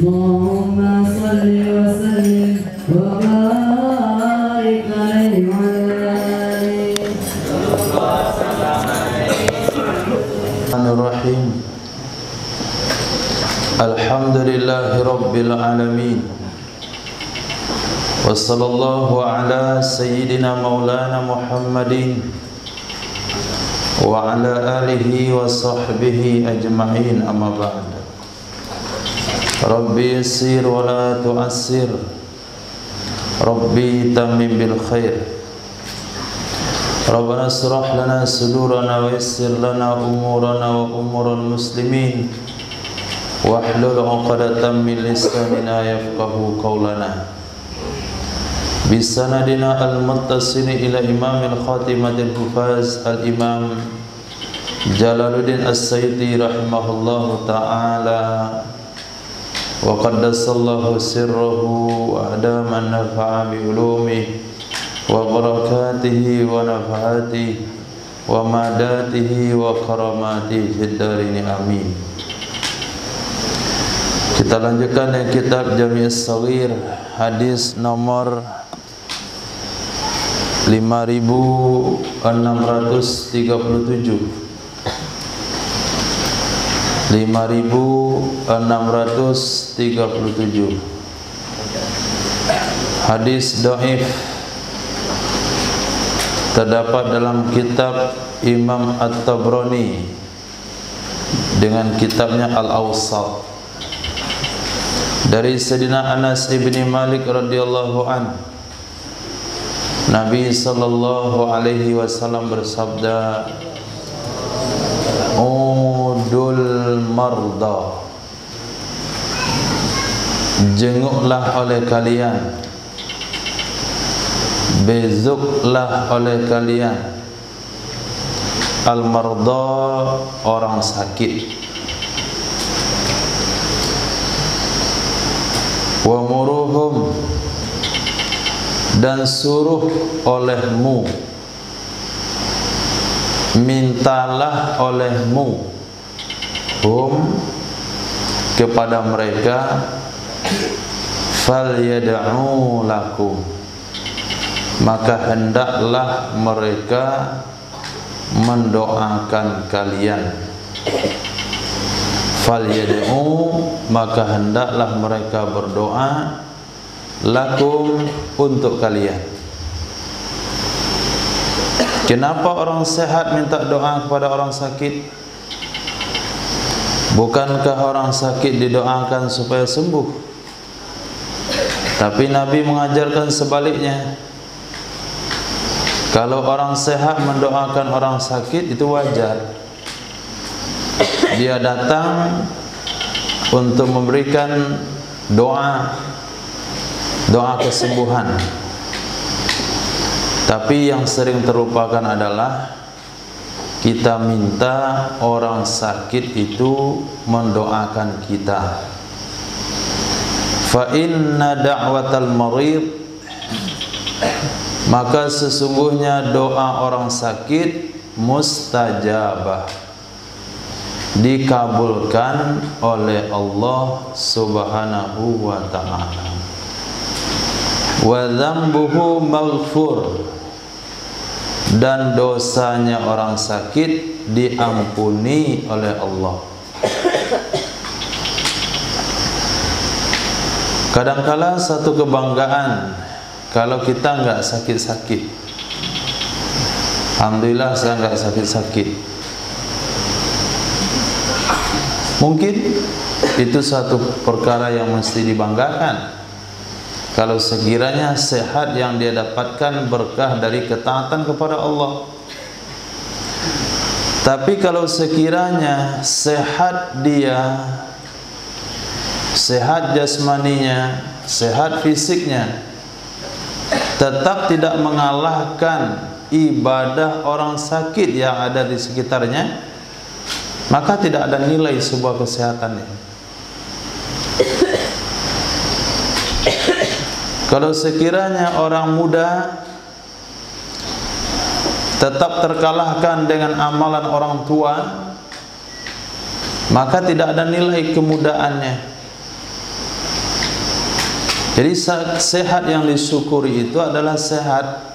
اللهم صل وسلم وبارك عليه وعلى آله. Bismillahirrahmanirrahim. Alhamdulillahi rabbil alamin. Wa sallallahu ala sayyidina maulana Muhammadin wa ala alihi wa sahbihi ajma'in, amma ba'd. Rabbi yassir wa la tu'assir, Rabbi tammim bil khair. Rabbana israh lana sudurana wa yassir lana umurana wa umural muslimin wahlul 'uqdatam min lisanina yafqahu qawlana. Bisanadina al-muttasil ila imamil khatimatil hufaz al-imam Jalaluddin As-Sayyidi rahimahullahu ta'ala wa qaddasallahu sirrahu wa adama nafa'a bi ulumihi wa barakatihi wa nafa'atihi wa madatihi wa karamatihi fid darini amin. Kita lanjutkan dengan kitab Jami' Shaghir, hadis nomor 5637. 5637 hadis dhaif terdapat dalam kitab Imam At-Tabrani dengan kitabnya Al-Awsat dari Sayyidina Anas ibn Malik radhiyallahu an. Nabi sallallahu alaihi wasallam bersabda, udul marda, jenguklah oleh kalian, bezuklah oleh kalian al marda, orang sakit, wa muruhum, dan suruh olehmu, mintalah olehmu, kepada mereka, fal yad'u lakum, maka hendaklah mereka mendoakan kalian. Fal yad'u, maka hendaklah mereka berdoa, lakum, untuk kalian. Kenapa orang sehat minta doa kepada orang sakit? Bukankah orang sakit didoakan supaya sembuh? Tapi Nabi mengajarkan sebaliknya. Kalau orang sehat mendoakan orang sakit, itu wajar. Dia datang untuk memberikan doa kesembuhan. Tapi yang sering terlupakan adalah kita minta orang sakit itu mendoakan kita. Fa inna da'watal marid, maka sesungguhnya doa orang sakit mustajabah, dikabulkan oleh Allah Subhanahu wa ta'ala. Wa dzambuhu maghfur, dan dosanya orang sakit diampuni oleh Allah. Kadangkala satu kebanggaan kalau kita enggak sakit-sakit. Alhamdulillah saya enggak sakit-sakit. Mungkin itu satu perkara yang mesti dibanggakan. Kalau sekiranya sehat yang dia dapatkan berkah dari ketaatan kepada Allah. Tapi kalau sekiranya sehat dia, sehat jasmaninya, sehat fisiknya, tetap tidak mengalahkan ibadah orang sakit yang ada di sekitarnya, maka tidak ada nilai sebuah kesehatannya. Kalau sekiranya orang muda tetap terkalahkan dengan amalan orang tua, maka tidak ada nilai kemudaannya. Jadi sehat yang disyukuri itu adalah sehat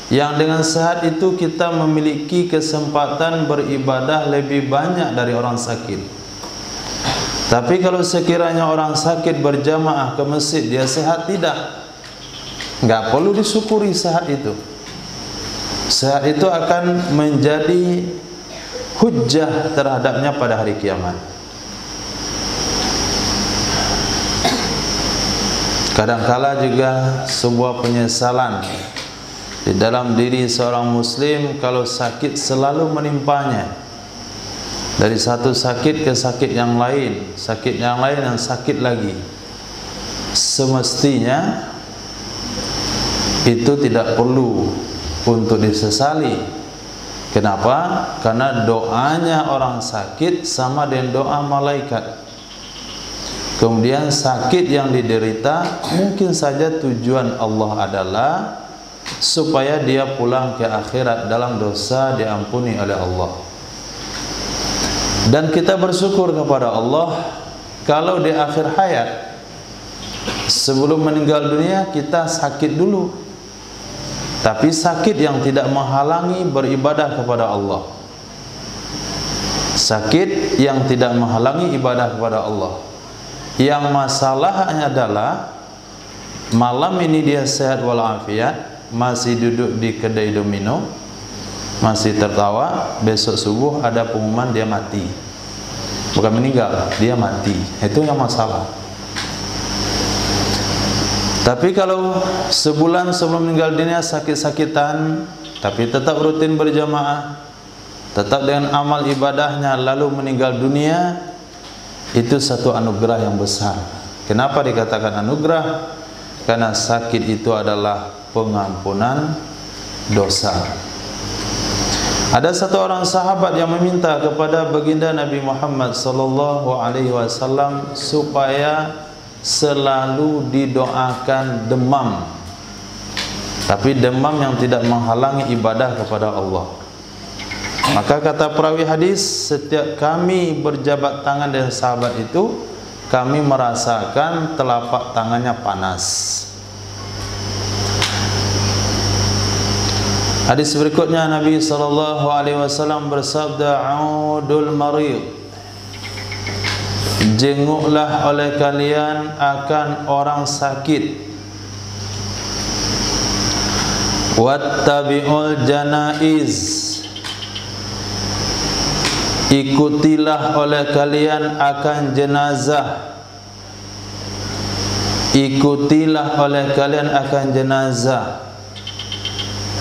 yang dengan sehat itu kita memiliki kesempatan beribadah lebih banyak dari orang sakit. Tapi kalau sekiranya orang sakit berjamaah ke masjid, dia sehat tidak? Enggak perlu disyukuri sehat itu. Sehat itu akan menjadi hujjah terhadapnya pada hari kiamat. Kadangkala juga sebuah penyesalan di dalam diri seorang muslim kalau sakit selalu menimpanya. Dari satu sakit ke sakit yang lain, sakit yang lain dan sakit lagi. Semestinya itu tidak perlu untuk disesali. Kenapa? Karena doanya orang sakit sama dengan doa malaikat. Kemudian sakit yang diderita mungkin saja tujuan Allah adalah supaya dia pulang ke akhirat dalam dosa diampuni oleh Allah. Dan kita bersyukur kepada Allah kalau di akhir hayat sebelum meninggal dunia kita sakit dulu, tapi sakit yang tidak menghalangi beribadah kepada Allah. Sakit yang tidak menghalangi ibadah kepada Allah. Yang masalahnya adalah malam ini dia sehat walafiat, masih duduk di kedai domino, masih tertawa, besok subuh ada pengumuman dia mati. Bukan meninggal, dia mati. Itu yang masalah. Tapi kalau sebulan sebelum meninggal dunia sakit-sakitan, tapi tetap rutin berjamaah, tetap dengan amal ibadahnya, lalu meninggal dunia, itu satu anugerah yang besar. Kenapa dikatakan anugerah? Karena sakit itu adalah pengampunan dosa. Ada satu orang sahabat yang meminta kepada baginda Nabi Muhammad sallallahu alaihi wasallam supaya selalu didoakan demam, tapi demam yang tidak menghalangi ibadah kepada Allah. Maka kata perawi hadis, setiap kami berjabat tangan dengan sahabat itu, kami merasakan telapak tangannya panas. Hadis berikutnya Nabi sallallahu alaihi wasallam bersabda, "Audul marid." Jenguklah oleh kalian akan orang sakit. Wattabi'ul janaiz. Ikutilah oleh kalian akan jenazah. Ikutilah oleh kalian akan jenazah.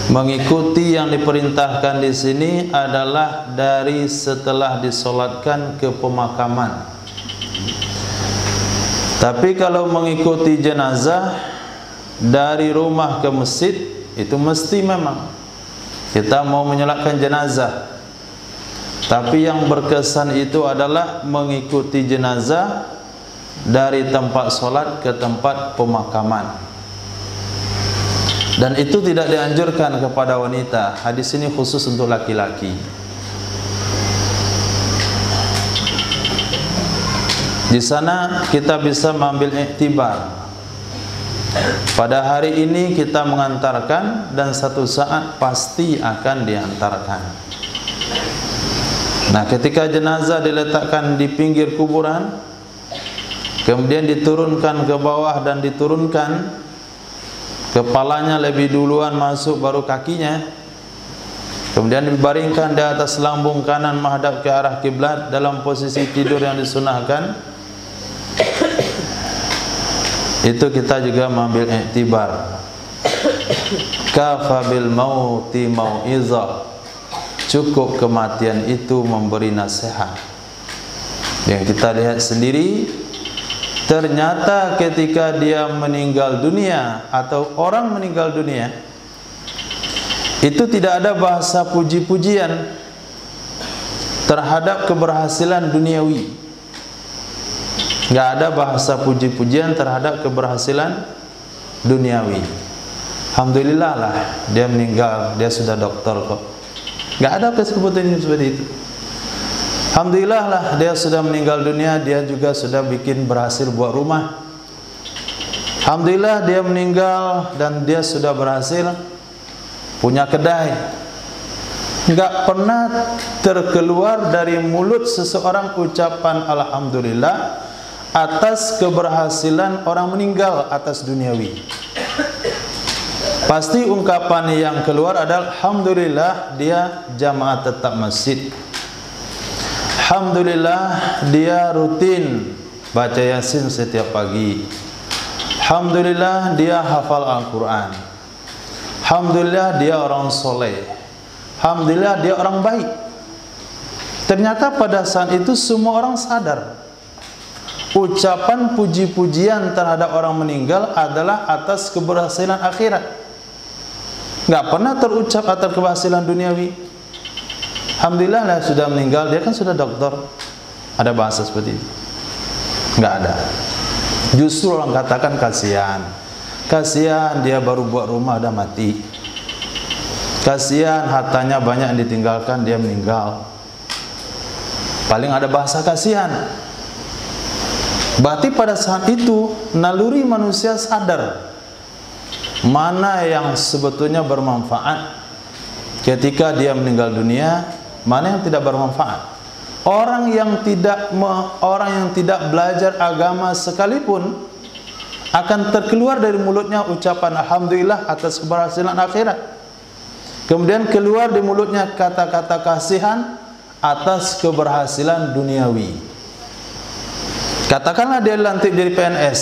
Mengikuti yang diperintahkan di sini adalah dari setelah disolatkan ke pemakaman. Tapi kalau mengikuti jenazah dari rumah ke masjid, itu mesti memang kita mau menyolatkan jenazah. Tapi yang berkesan itu adalah mengikuti jenazah dari tempat solat ke tempat pemakaman. Dan itu tidak dianjurkan kepada wanita. Hadis ini khusus untuk laki-laki. Di sana kita bisa mengambil iktibar. Pada hari ini kita mengantarkan dan satu saat pasti akan diantarkan. Nah, ketika jenazah diletakkan di pinggir kuburan, kemudian diturunkan ke bawah dan diturunkan, kepalanya lebih duluan masuk baru kakinya, kemudian dibaringkan di atas lambung kanan menghadap ke arah kiblat dalam posisi tidur yang disunahkan. Itu kita juga mengambil iktibar. Kafa bil mauti mau'izah. Cukup kematian itu memberi nasihat. Yang kita lihat sendiri, ternyata ketika dia meninggal dunia atau orang meninggal dunia, itu tidak ada bahasa puji-pujian terhadap keberhasilan duniawi. Nggak ada bahasa puji-pujian terhadap keberhasilan duniawi. Alhamdulillah lah dia meninggal, dia sudah dokter kok. Nggak ada kesebutan seperti itu. Alhamdulillah lah dia sudah meninggal dunia, dia juga sudah berhasil buat rumah. Alhamdulillah dia meninggal dan dia sudah berhasil punya kedai. Enggak pernah terkeluar dari mulut seseorang ucapan alhamdulillah atas keberhasilan orang meninggal atas duniawi. Pasti ungkapan yang keluar adalah alhamdulillah dia jamaah tetap masjid. Alhamdulillah dia rutin baca Yasin setiap pagi. Alhamdulillah dia hafal Al-Quran. Alhamdulillah dia orang soleh. Alhamdulillah dia orang baik. Ternyata pada saat itu semua orang sadar ucapan puji-pujian terhadap orang meninggal adalah atas keberhasilan akhirat. Nggak pernah terucap atas keberhasilan duniawi. Alhamdulillah lah sudah meninggal, dia kan sudah doktor. Ada bahasa seperti itu? Nggak ada. Justru orang katakan kasihan. Kasihan dia baru buat rumah dah mati. Kasihan hartanya banyak yang ditinggalkan, dia meninggal. Paling ada bahasa kasihan. Berarti pada saat itu naluri manusia sadar mana yang sebetulnya bermanfaat ketika dia meninggal dunia, mana yang tidak bermanfaat. Orang yang tidak belajar agama sekalipun akan terkeluar dari mulutnya ucapan alhamdulillah atas keberhasilan akhirat. Kemudian keluar di mulutnya kata-kata kasihan atas keberhasilan duniawi. Katakanlah dia dilantik jadi PNS,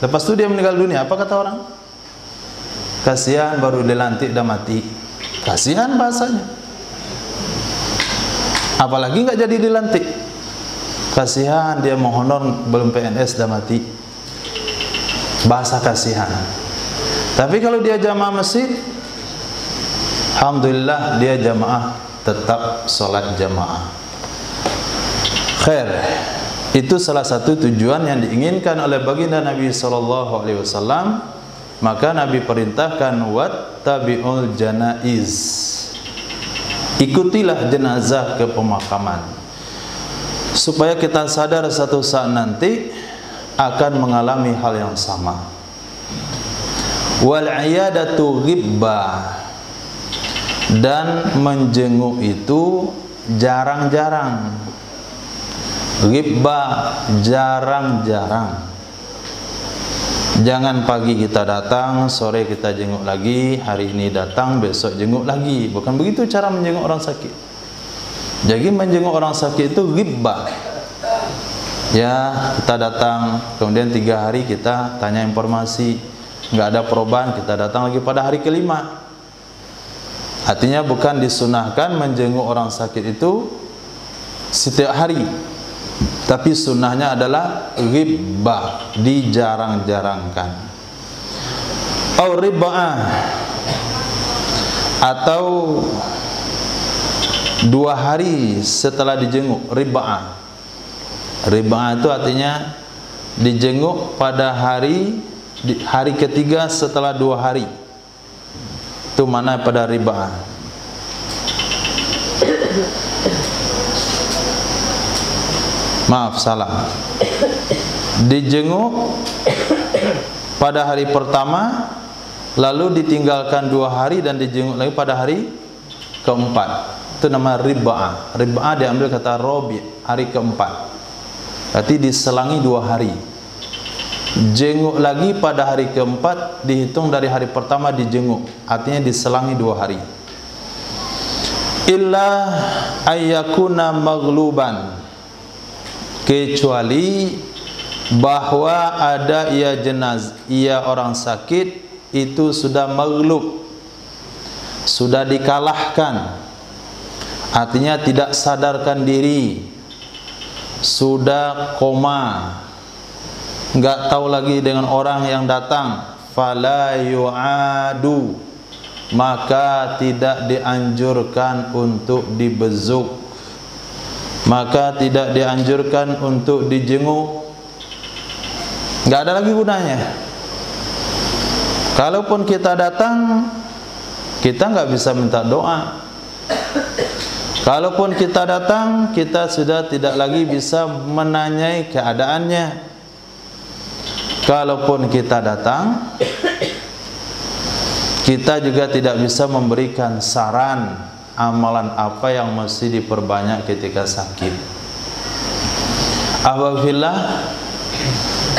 lepas itu dia meninggal dunia, apa kata orang? Kasihan baru dilantik dah mati. Kasihan bahasanya. Apalagi nggak jadi dilantik. Kasihan dia menghonor belum PNS dah mati. Bahasa kasihan. Tapi kalau dia jamaah masjid, alhamdulillah dia jamaah tetap sholat jamaah. Khair. Itu salah satu tujuan yang diinginkan oleh baginda Nabi SAW. Maka Nabi perintahkan wattabi'ul janaiz. Ikutilah jenazah ke pemakaman, supaya kita sadar satu saat nanti akan mengalami hal yang sama. Wal iyadatu ghibbah, dan menjenguk itu jarang-jarang. Ghibbah, jarang-jarang. Jangan pagi kita datang, sore kita jenguk lagi, hari ini datang, besok jenguk lagi. Bukan begitu cara menjenguk orang sakit. Jadi menjenguk orang sakit itu ghibbah. Ya, kita datang, kemudian 3 hari kita tanya informasi, nggak ada perubahan, kita datang lagi pada hari kelima. Artinya bukan disunahkan menjenguk orang sakit itu setiap hari, tapi sunnahnya adalah ghibbah, dijarang-jarangkan. Au rib'ah, atau 2 hari setelah dijenguk. Rib'ah, rib'ah itu artinya dijenguk pada hari ketiga setelah 2 hari. Itu mana pada rib'ah. Maaf, salah. Dijenguk pada hari pertama, lalu ditinggalkan 2 hari dan dijenguk lagi pada hari keempat. Itu nama rib'ah. Rib'ah diambil kata robi, hari keempat. Berarti diselangi 2 hari. Jenguk lagi pada hari keempat, dihitung dari hari pertama dijenguk. Artinya diselangi 2 hari. Illa ayyakuna maghluban, kecuali bahwa ada ia orang sakit itu sudah maghlub, sudah dikalahkan, artinya tidak sadarkan diri, sudah koma, nggak tahu lagi dengan orang yang datang. Fala yu'adu, maka tidak dianjurkan untuk dibezuk, maka tidak dianjurkan untuk dijenguk. Nggak ada lagi gunanya. Kalaupun kita datang, kita nggak bisa minta doa. Kalaupun kita datang, kita sudah tidak lagi bisa menanyai keadaannya. kalaupun kita datang, kita juga tidak bisa memberikan saran amalan apa yang mesti diperbanyak ketika sakit. Ahbabillah,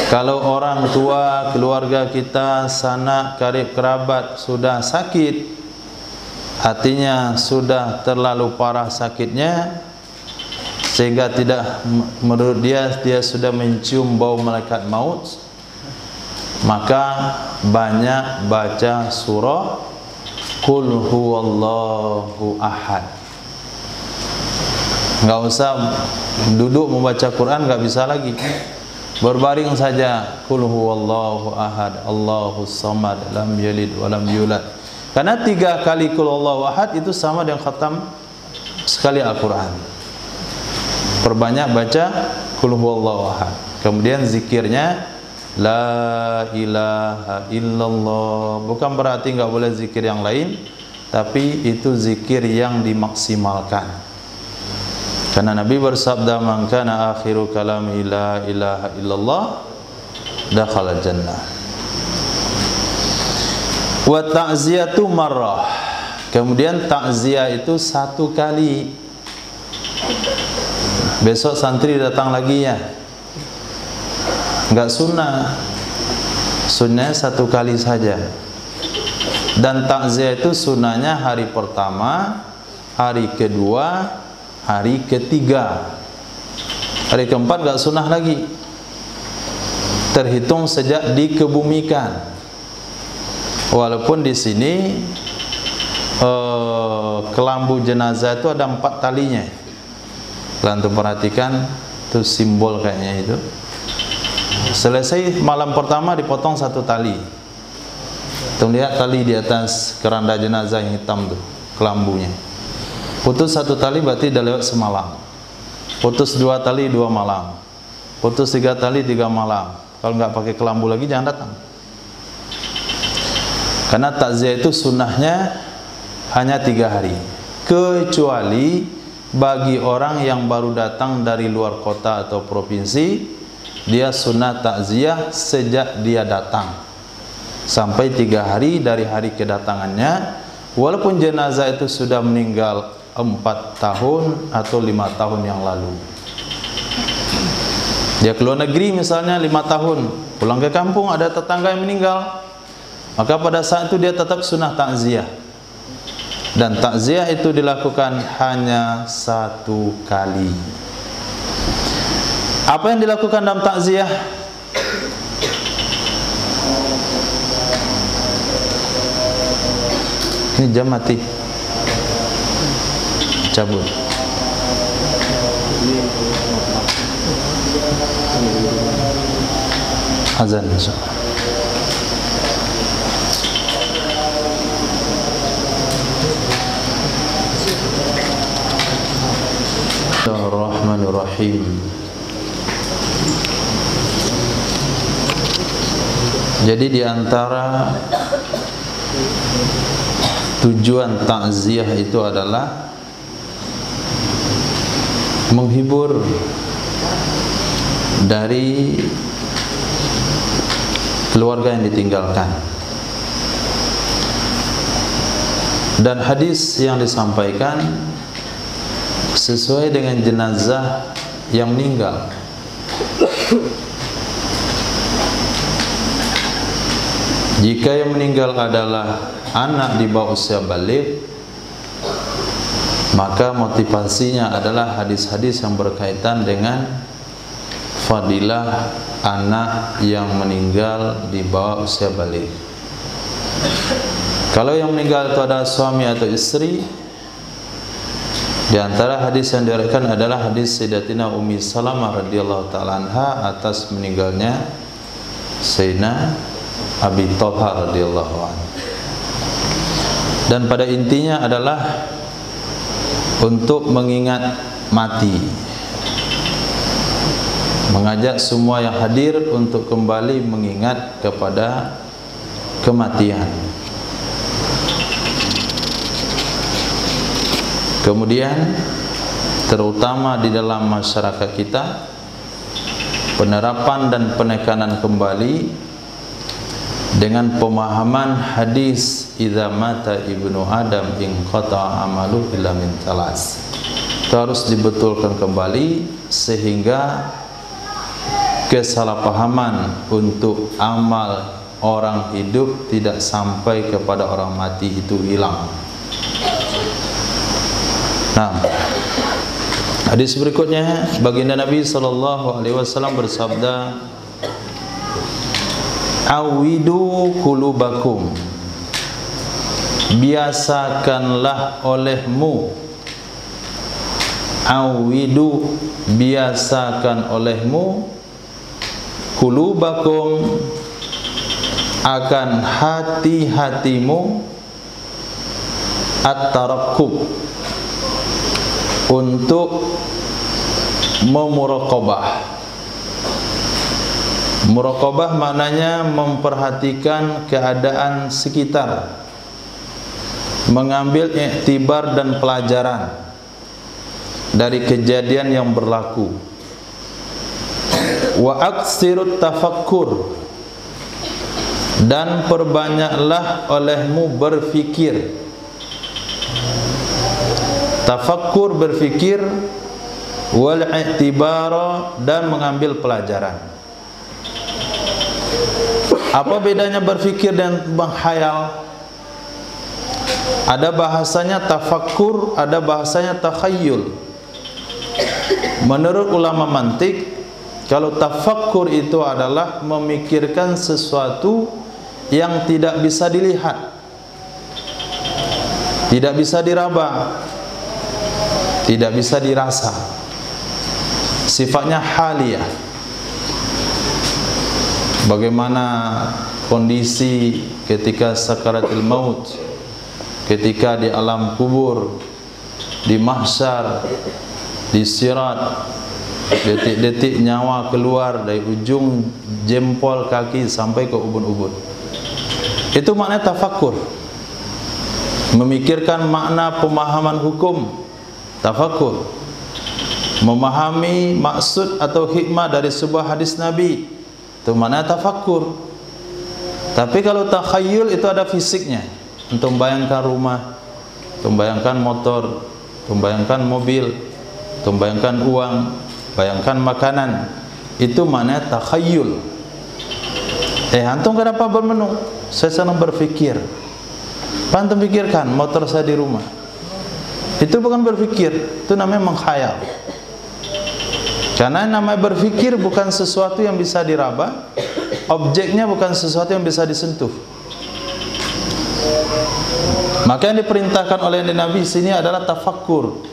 kalau orang tua, keluarga kita, sanak, karib, kerabat sudah sakit, artinya sudah terlalu parah sakitnya, sehingga tidak, menurut dia sudah mencium bau malaikat maut, maka banyak baca surah Qul huwallahu ahad. Enggak usah duduk membaca Quran, enggak bisa lagi. Berbaring saja Qul huwallahu ahad, Allahus samad, lam yalid wa lam yulad. Karena 3 kali Qul huwallahu ahad itu sama dengan khatam sekali Al-Quran. Perbanyak baca Qul huwallahu ahad. Kemudian zikirnya La ilaha illallah. Bukan berarti enggak boleh zikir yang lain, tapi itu zikir yang dimaksimalkan. Karena Nabi bersabda, "Man kana akhiru kalami la ilaha illallah dakhala jannah." Wa ta'ziyatu marrah. Kemudian takziah itu 1 kali. Besok santri datang lagi ya. Enggak sunnah. Sunnahnya 1 kali saja. Dan takziah itu sunnahnya hari pertama, hari kedua, hari ketiga. Hari keempat enggak sunnah lagi. Terhitung sejak dikebumikan. Walaupun di sini kelambu jenazah itu ada 4 talinya. Kalau antum perhatikan, itu simbol kayaknya itu. Selesai malam pertama dipotong 1 tali. Tuh lihat tali di atas keranda jenazah yang hitam tuh, kelambunya. Putus 1 tali berarti dah lewat semalam. Putus 2 tali 2 malam. Putus 3 tali 3 malam. Kalau nggak pakai kelambu lagi jangan datang. Karena takziah itu sunnahnya hanya 3 hari. Kecuali bagi orang yang baru datang dari luar kota atau provinsi, dia sunnah takziah sejak dia datang sampai 3 hari dari hari kedatangannya, walaupun jenazah itu sudah meninggal 4 tahun atau 5 tahun yang lalu. Dia keluar negeri misalnya 5 tahun, pulang ke kampung ada tetangga yang meninggal, maka pada saat itu dia tetap sunnah takziah. Dan takziah itu dilakukan hanya 1 kali. Apa yang dilakukan dalam takziah? Ini jam mati. Cabut. Azan insyaallah. Bismillahirrahmanirrahim. Jadi di antara tujuan takziah itu adalah menghibur dari keluarga yang ditinggalkan. Dan hadis yang disampaikan sesuai dengan jenazah yang meninggal. Jika yang meninggal adalah anak di bawah usia baligh, maka motivasinya adalah hadis-hadis yang berkaitan dengan fadilah anak yang meninggal di bawah usia baligh. Kalau yang meninggal itu adalah suami atau istri, di antara hadis yang diriwayatkan adalah hadis Sayyidatina Ummi Salamah radhiyallahu taala anha atas meninggalnya Sayyidina Abi Thalha radhiyallahu anhu. Dan pada intinya adalah untuk mengingat mati, mengajak semua yang hadir untuk kembali mengingat kepada kematian. Kemudian terutama di dalam masyarakat kita penerapan dan penekanan kembali dengan pemahaman hadis idza mata ibnu adam inqata amalu illa min talas. Itu harus dibetulkan kembali sehingga kesalahpahaman untuk amal orang hidup tidak sampai kepada orang mati itu hilang. Nah, hadis berikutnya baginda Nabi SAW bersabda, awidu qulubakum, biasakanlah olehmu, awidu, biasakan olehmu, qulubakum, akan hati-hatimu, at-tarakkub, untuk memuraqabah. Muraqabah maknanya memperhatikan keadaan sekitar, mengambil iktibar dan pelajaran dari kejadian yang berlaku. Wa aksirut tafakkur, dan perbanyaklah olehmu berfikir. Tafakkur, berfikir, wal i'tibara, dan mengambil pelajaran. Apa bedanya berfikir dan menghayal? Ada bahasanya tafakkur, ada bahasanya takhayyul. Menurut ulama mantik, kalau tafakkur itu adalah memikirkan sesuatu yang tidak bisa dilihat, tidak bisa diraba, tidak bisa dirasa, sifatnya haliyah. Bagaimana kondisi ketika sakaratul maut, ketika di alam kubur, di mahsyar, di sirat, detik-detik nyawa keluar dari ujung jempol kaki sampai ke ubun-ubun. Itu maknanya tafakkur, memikirkan makna pemahaman hukum. Tafakkur, memahami maksud atau hikmah dari sebuah hadis Nabi, itu mana tafakkur. Tapi kalau takhayyul itu ada fisiknya, untuk membayangkan rumah, untuk membayangkan motor, untuk membayangkan mobil, untuk membayangkan uang, bayangkan makanan, itu mana takhayyul. Antum kenapa bermenung? Saya senang berfikir. Apa antum pikirkan? Motor saya di rumah. Itu bukan berfikir, itu namanya menghayal. Karena namanya berfikir bukan sesuatu yang bisa diraba, objeknya bukan sesuatu yang bisa disentuh. Maka yang diperintahkan oleh Nabi sini adalah tafakkur.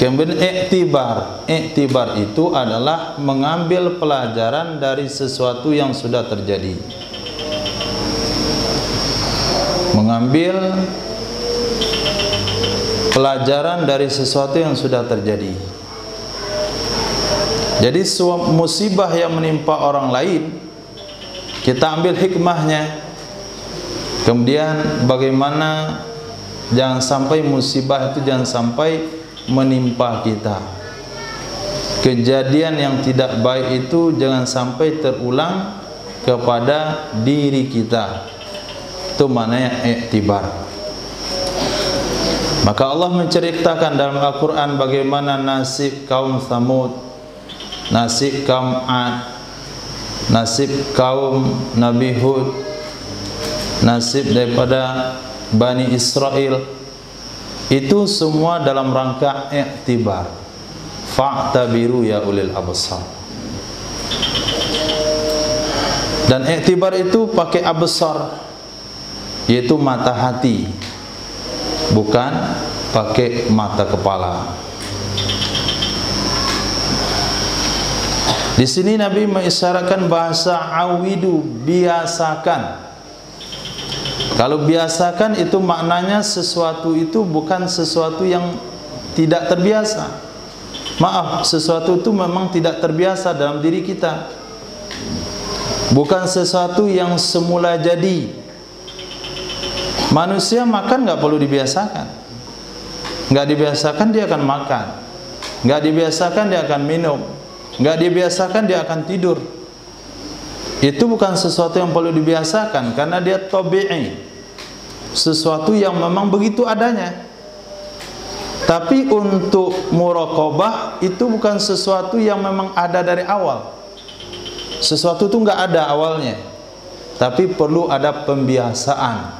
Kemudian iktibar. Iktibar itu adalah mengambil pelajaran dari sesuatu yang sudah terjadi. Mengambil pelajaran dari sesuatu yang sudah terjadi. Jadi musibah yang menimpa orang lain, kita ambil hikmahnya. Kemudian bagaimana jangan sampai musibah itu jangan sampai menimpa kita. Kejadian yang tidak baik itu jangan sampai terulang kepada diri kita. Itu maknanya iktibar. Maka Allah menceritakan dalam Al-Quran bagaimana nasib kaum Thamud, nasib kaum Ad, nasib kaum Nabi Hud, nasib daripada Bani Israel. Itu semua dalam rangka iktibar. Fa'tabiru ya ulil absar. Dan iktibar itu pakai absar, yaitu mata hati, bukan pakai mata kepala. Di sini Nabi mengisyaratkan bahasa awidu, biasakan. Kalau biasakan itu maknanya sesuatu itu bukan sesuatu yang tidak terbiasa. Maaf, sesuatu itu memang tidak terbiasa dalam diri kita. Bukan sesuatu yang semula jadi. Manusia makan nggak perlu dibiasakan. Nggak dibiasakan dia akan makan. Nggak dibiasakan dia akan minum. nggak dibiasakan dia akan tidur. Itu bukan sesuatu yang perlu dibiasakan, karena dia tabi'i, sesuatu yang memang begitu adanya. Tapi untuk muraqabah itu bukan sesuatu yang memang ada dari awal. Sesuatu itu nggak ada awalnya, tapi perlu ada pembiasaan.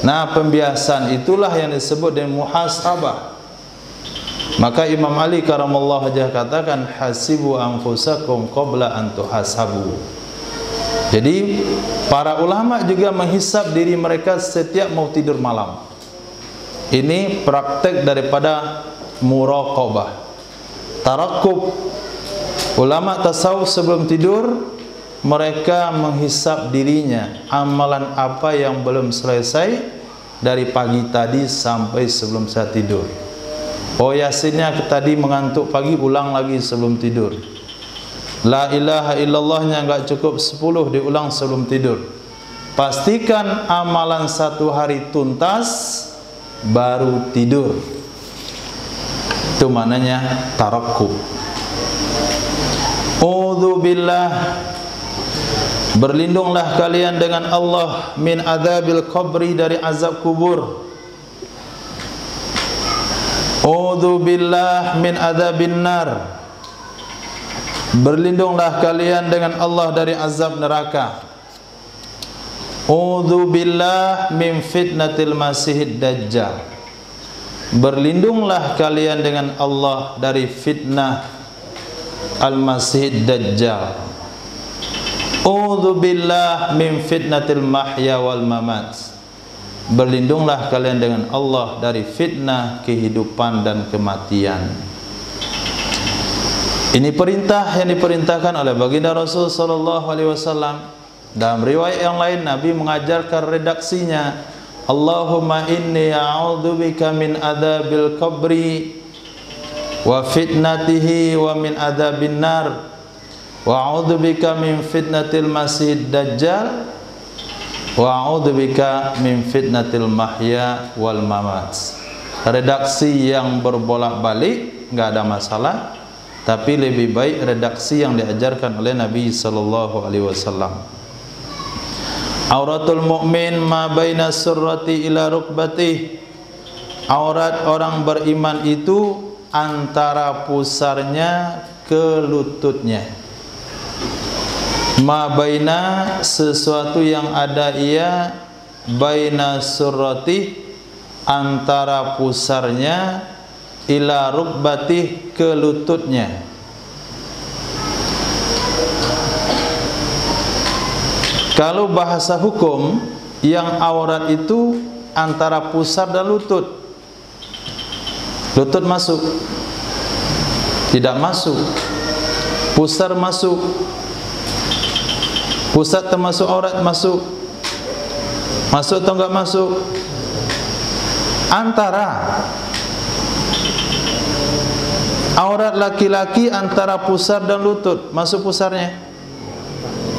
Nah, pembiasaan itulah yang disebut dengan muhasabah. Maka Imam Ali karamallahu wajhah katakan, hasibu anfusakum qabla an tuhasabu. Jadi para ulama juga menghisab diri mereka setiap mau tidur malam. Ini praktek daripada muraqabah, tarakub. Ulama tasawuf sebelum tidur mereka menghisab dirinya, amalan apa yang belum selesai dari pagi tadi sampai sebelum saya tidur. Oh, yasinnya tadi mengantuk pagi, ulang lagi sebelum tidur. La ilaha illallahnya enggak cukup 10, diulang sebelum tidur. Pastikan amalan satu hari tuntas baru tidur. Itu maknanya tarakkub. A'udzubillah, berlindunglah kalian dengan Allah, min adzabil qabri, dari azab kubur. A'udzubillah min adzabin nar, berlindunglah kalian dengan Allah dari azab neraka. A'udzubillah min fitnatil masihid dajjal, berlindunglah kalian dengan Allah dari fitnah al-masihid dajjal. A'udzubillah min fitnatil mahya wal mamat, berlindunglah kalian dengan Allah dari fitnah kehidupan dan kematian. Ini perintah yang diperintahkan oleh baginda Rasul sallallahu alaihi wasallam. Dalam riwayat yang lain Nabi mengajarkan redaksinya, Allahumma inni a'udzubika min adzabil qabri wa fitnatihi wa min adzabin nar wa a'udzubika min fitnatil masihid dajjal wa a'udzubika min fitnatil mahya wal mamat. Redaksi yang berbolak-balik enggak ada masalah, tapi lebih baik redaksi yang diajarkan oleh Nabi sallallahu alaihi wasallam. Auratul mukmin ma baina surrati ila rukbatih, aurat orang beriman itu antara pusarnya ke lututnya. Ma baina, sesuatu yang ada ia, baina surrati, antara pusarnya, ila rukbatih, ke lututnya. Kalau bahasa hukum, yang aurat itu antara pusar dan lutut. Lutut masuk? Tidak masuk. Pusar masuk? Pusat termasuk aurat? Masuk. Masuk atau enggak masuk? Antara. Aurat laki-laki antara pusar dan lutut, masuk pusarnya?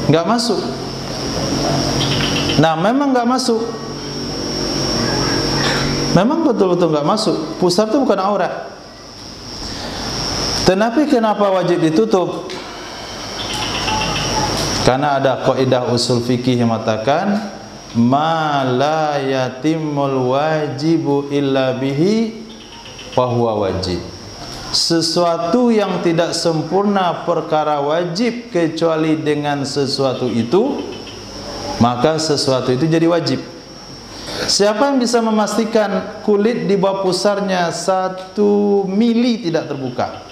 Enggak masuk. Nah, memang enggak masuk. Memang betul-betul enggak masuk. Pusar itu bukan aurat. Tetapi kenapa wajib ditutup? Karena ada kaidah usul fikih yang mengatakan ma la yatimmul wajibu illa bihi fa huwa wajib. Sesuatu yang tidak sempurna perkara wajib kecuali dengan sesuatu itu, maka sesuatu itu jadi wajib. Siapa yang bisa memastikan kulit di bawah pusarnya 1 mili tidak terbuka?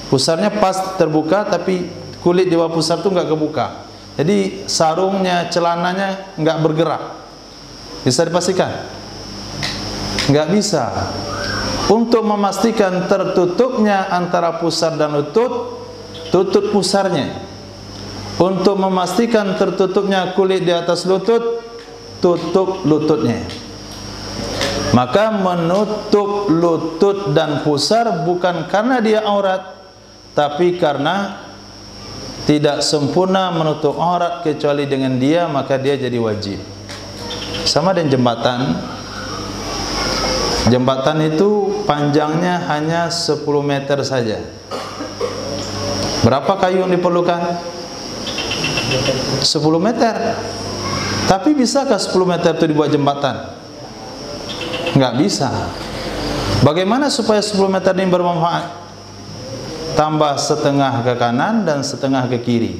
Pusarnya pas terbuka, tapi kulit di bawah pusar itu enggak kebuka. Jadi sarungnya, celananya enggak bergerak. Bisa dipastikan? Enggak bisa. Untuk memastikan tertutupnya antara pusar dan lutut, tutup pusarnya. Untuk memastikan tertutupnya kulit di atas lutut, tutup lututnya. Maka menutup lutut dan pusar bukan karena dia aurat, tapi karena tidak sempurna menutup aurat kecuali dengan dia, maka dia jadi wajib. Sama dengan jembatan. Jembatan itu panjangnya hanya 10 meter saja. Berapa kayu yang diperlukan? 10 meter. Tapi bisakah 10 meter itu dibuat jembatan? Enggak bisa. Bagaimana supaya 10 meter ini bermanfaat? Tambah setengah ke kanan dan setengah ke kiri.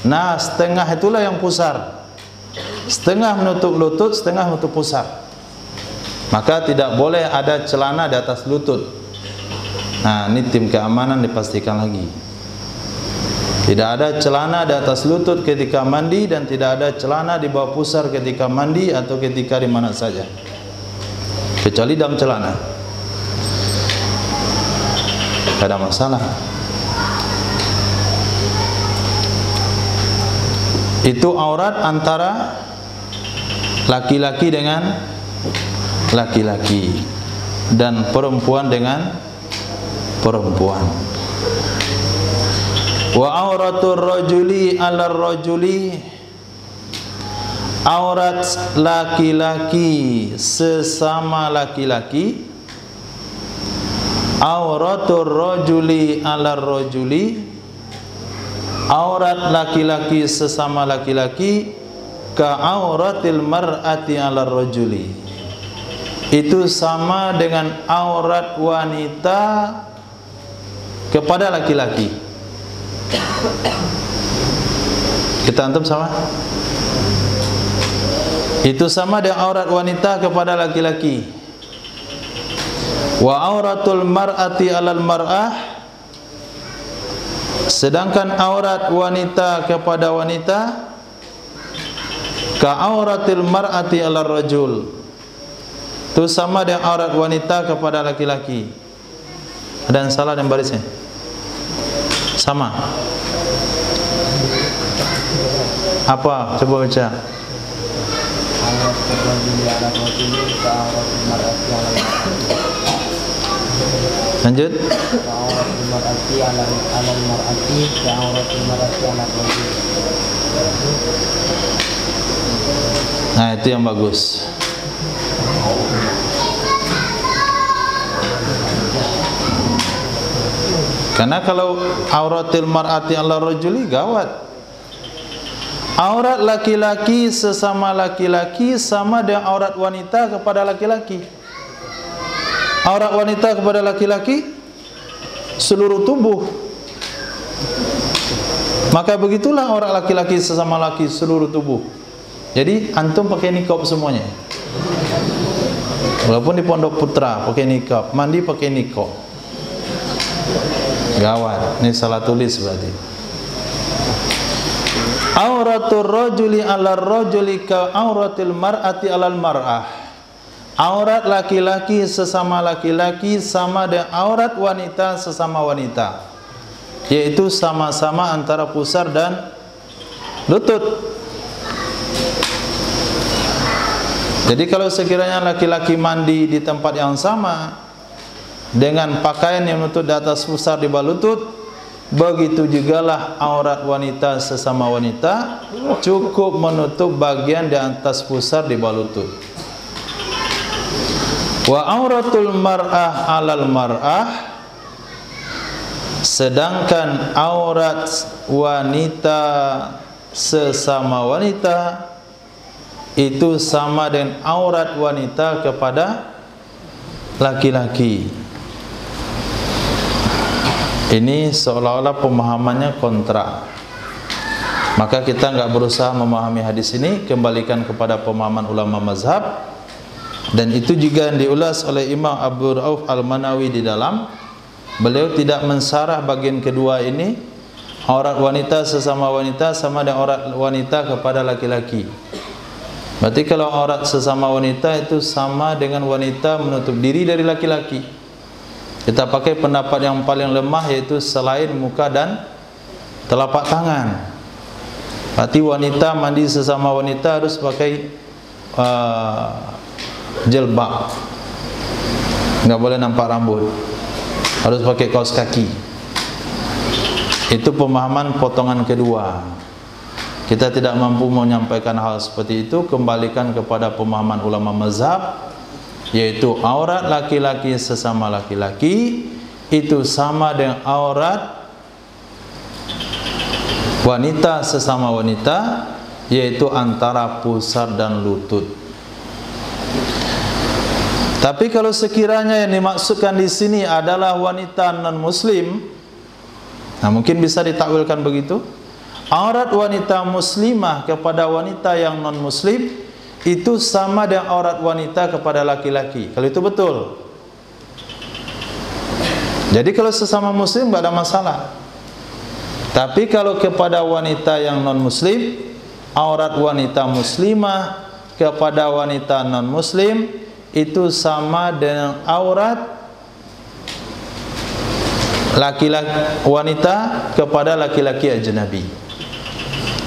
Nah, setengah itulah yang pusar. Setengah menutup lutut, setengah menutup pusar. Maka tidak boleh ada celana di atas lutut. Nah, ini tim keamanan dipastikan lagi. Tidak ada celana di atas lutut ketika mandi, dan tidak ada celana di bawah pusar ketika mandi atau ketika di mana saja, kecuali dalam celana. Tidak ada masalah. Itu aurat antara laki-laki dengan laki-laki dan perempuan dengan perempuan. Wa auratul rajuli 'alal rajuli, aurat laki-laki sesama laki-laki. Auratul rajuli 'alal rajuli, aurat laki-laki sesama laki-laki. Ka auratil mar'ati 'alal rajuli, itu sama dengan aurat wanita kepada laki-laki. Kita antum sama? Itu sama dengan aurat wanita kepada laki-laki. Wa auratul mar'ati 'alal mar'ah, sedangkan aurat wanita kepada wanita ka auratil mar'ati 'alal rajul, itu sama dengan aurat wanita kepada laki-laki. Ada yang salah dengan barisnya? Sama. Apa? Coba baca. Lanjut. Nah, itu yang bagus. Karena kalau auratil mar'ati 'ala rajuli gawat. Aurat laki-laki sesama laki-laki sama dengan aurat wanita kepada laki-laki. Aurat wanita kepada laki-laki seluruh tubuh. Maka begitulah aurat laki-laki sesama laki seluruh tubuh. Jadi antum pakai niqab semuanya. Walaupun di Pondok Putra pakai niqab, mandi pakai niqab. Gawat, ini salah tulis berarti. Auratul rajuli 'alal rajuli ka auratil mar'ati 'alal mar'ah. Aurat laki-laki sesama laki-laki sama dengan aurat wanita sesama wanita, yaitu sama-sama antara pusar dan lutut. Jadi kalau sekiranya laki-laki mandi di tempat yang sama dengan pakaian yang menutup di atas pusar di bawah lutut, begitu jugalah aurat wanita sesama wanita cukup menutup bagian di atas pusar di bawah lutut. Wa auratul mar'ah 'alal mar'ah, sedangkan aurat wanita sesama wanita itu sama dengan aurat wanita kepada laki-laki. Ini seolah-olah pemahamannya kontra. Maka kita enggak berusaha memahami hadis ini, kembalikan kepada pemahaman ulama mazhab. Dan itu juga yang diulas oleh Imam Abu Rauf Al-Manawi di dalam. Beliau tidak mensarah bagian kedua ini, aurat wanita sesama wanita sama dengan aurat wanita kepada laki-laki. Berarti kalau aurat sesama wanita itu sama dengan wanita menutup diri dari laki-laki. Kita pakai pendapat yang paling lemah, yaitu selain muka dan telapak tangan. Berarti wanita mandi sesama wanita harus pakai jilbab, nggak boleh nampak rambut, harus pakai kaos kaki. Itu pemahaman potongan kedua. Kita tidak mampu menyampaikan hal seperti itu, kembalikan kepada pemahaman ulama mazhab, yaitu aurat laki-laki sesama laki-laki itu sama dengan aurat wanita sesama wanita, yaitu antara pusar dan lutut. Tapi kalau sekiranya yang dimaksudkan di sini adalah wanita non-muslim, nah mungkin bisa ditakwilkan begitu. Aurat wanita muslimah kepada wanita yang non-muslim itu sama dengan aurat wanita kepada laki-laki. Kalau itu betul. Jadi kalau sesama muslim tidak ada masalah. Tapi kalau kepada wanita yang non-muslim, aurat wanita muslimah kepada wanita non-muslim itu sama dengan aurat laki-laki wanita kepada laki-laki ajnabi.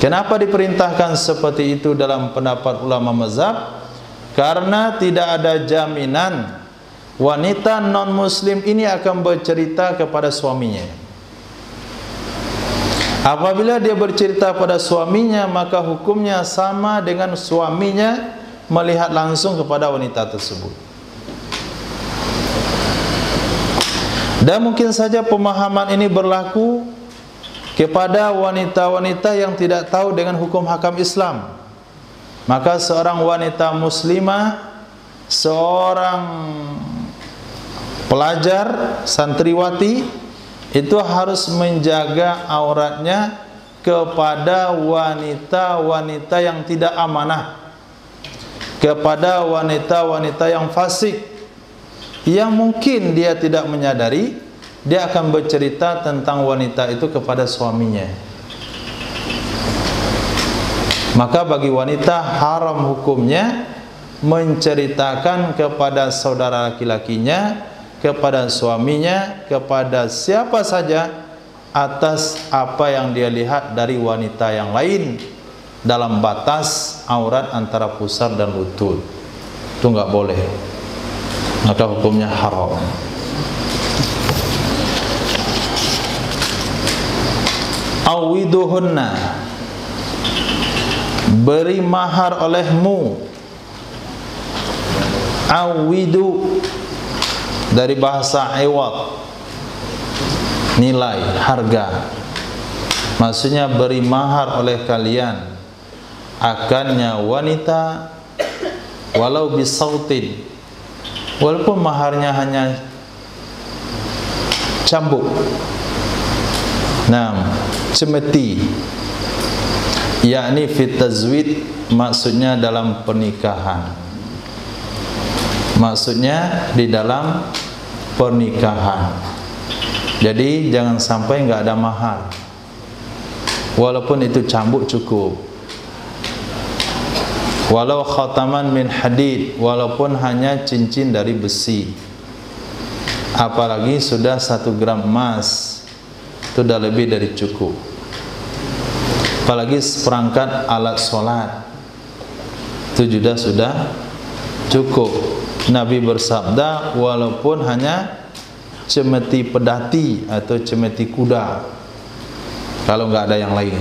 Kenapa diperintahkan seperti itu dalam pendapat ulama mazhab? Karena tidak ada jaminan wanita non-muslim ini akan bercerita kepada suaminya. Apabila dia bercerita pada suaminya, maka hukumnya sama dengan suaminya melihat langsung kepada wanita tersebut. Dan mungkin saja pemahaman ini berlaku kepada wanita-wanita yang tidak tahu dengan hukum hakam Islam. Maka seorang wanita muslimah, seorang pelajar, santriwati, itu harus menjaga auratnya kepada wanita-wanita yang tidak amanah, kepada wanita-wanita yang fasik, yang mungkin dia tidak menyadari, dia akan bercerita tentang wanita itu kepada suaminya. Maka bagi wanita haram hukumnya menceritakan kepada saudara laki-lakinya, kepada suaminya, kepada siapa saja atas apa yang dia lihat dari wanita yang lain dalam batas aurat antara pusar dan lutut. Itu enggak boleh, maka hukumnya haram. Awiduhunna, beri mahar olehmu. Awidu dari bahasa iwad, nilai, harga. Maksudnya beri mahar oleh kalian akannya wanita, walau bisautin, walaupun maharnya hanya cambuk, cemeti, yakni fit tazwid, maksudnya dalam pernikahan. Maksudnya di dalam pernikahan. Jadi jangan sampai nggak ada mahar, walaupun itu cambuk cukup. Walau khataman min hadid, walaupun hanya cincin dari besi. Apalagi sudah 1 gram emas, itu sudah lebih dari cukup. Apalagi seperangkat alat sholat, itu juga sudah cukup. Nabi bersabda, walaupun hanya cemeti pedati atau cemeti kuda, kalau nggak ada yang lain.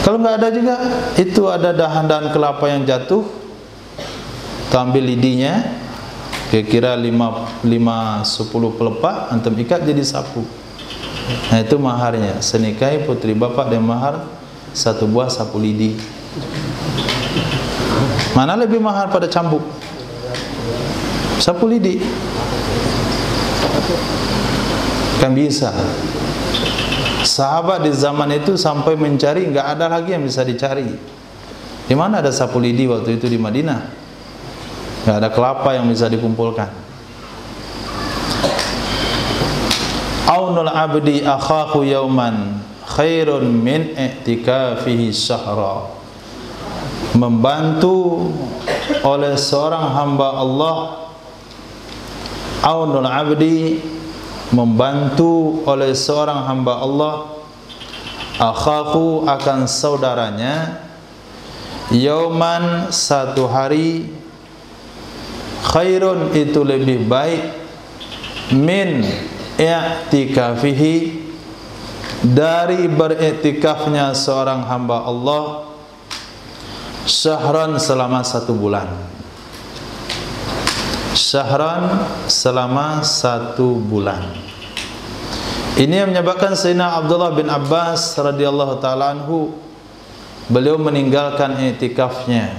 Kalau nggak ada juga, itu ada dahan-dahan kelapa yang jatuh, ambil lidinya, kira-kira 5-10 pelepah, antum ikat jadi sapu. Nah itu maharnya. Senikahi putri bapak dan mahar 1 buah sapu lidi. Mana lebih mahal pada cambuk? Sapu lidi. Kan bisa. Sahabat di zaman itu sampai mencari, nggak ada lagi yang bisa dicari. Di mana ada sapu lidi waktu itu di Madinah? Nggak ada kelapa yang bisa dikumpulkan. Aunul abdi akhahu yauman khairun min i'tikafihi syahra. Membantu oleh seorang hamba Allah, aunul abdi, membantu oleh seorang hamba Allah, akhahu, akan saudaranya, yauman, 1 hari, khairun, itu lebih baik, min i'tikafihi, dari beriktikafnya seorang hamba Allah, syahran, selama 1 bulan. Syahran, selama 1 bulan. Ini yang menyebabkan Sayyidina Abdullah bin Abbas radhiyallahu taala anhu, beliau meninggalkan i'tikafnya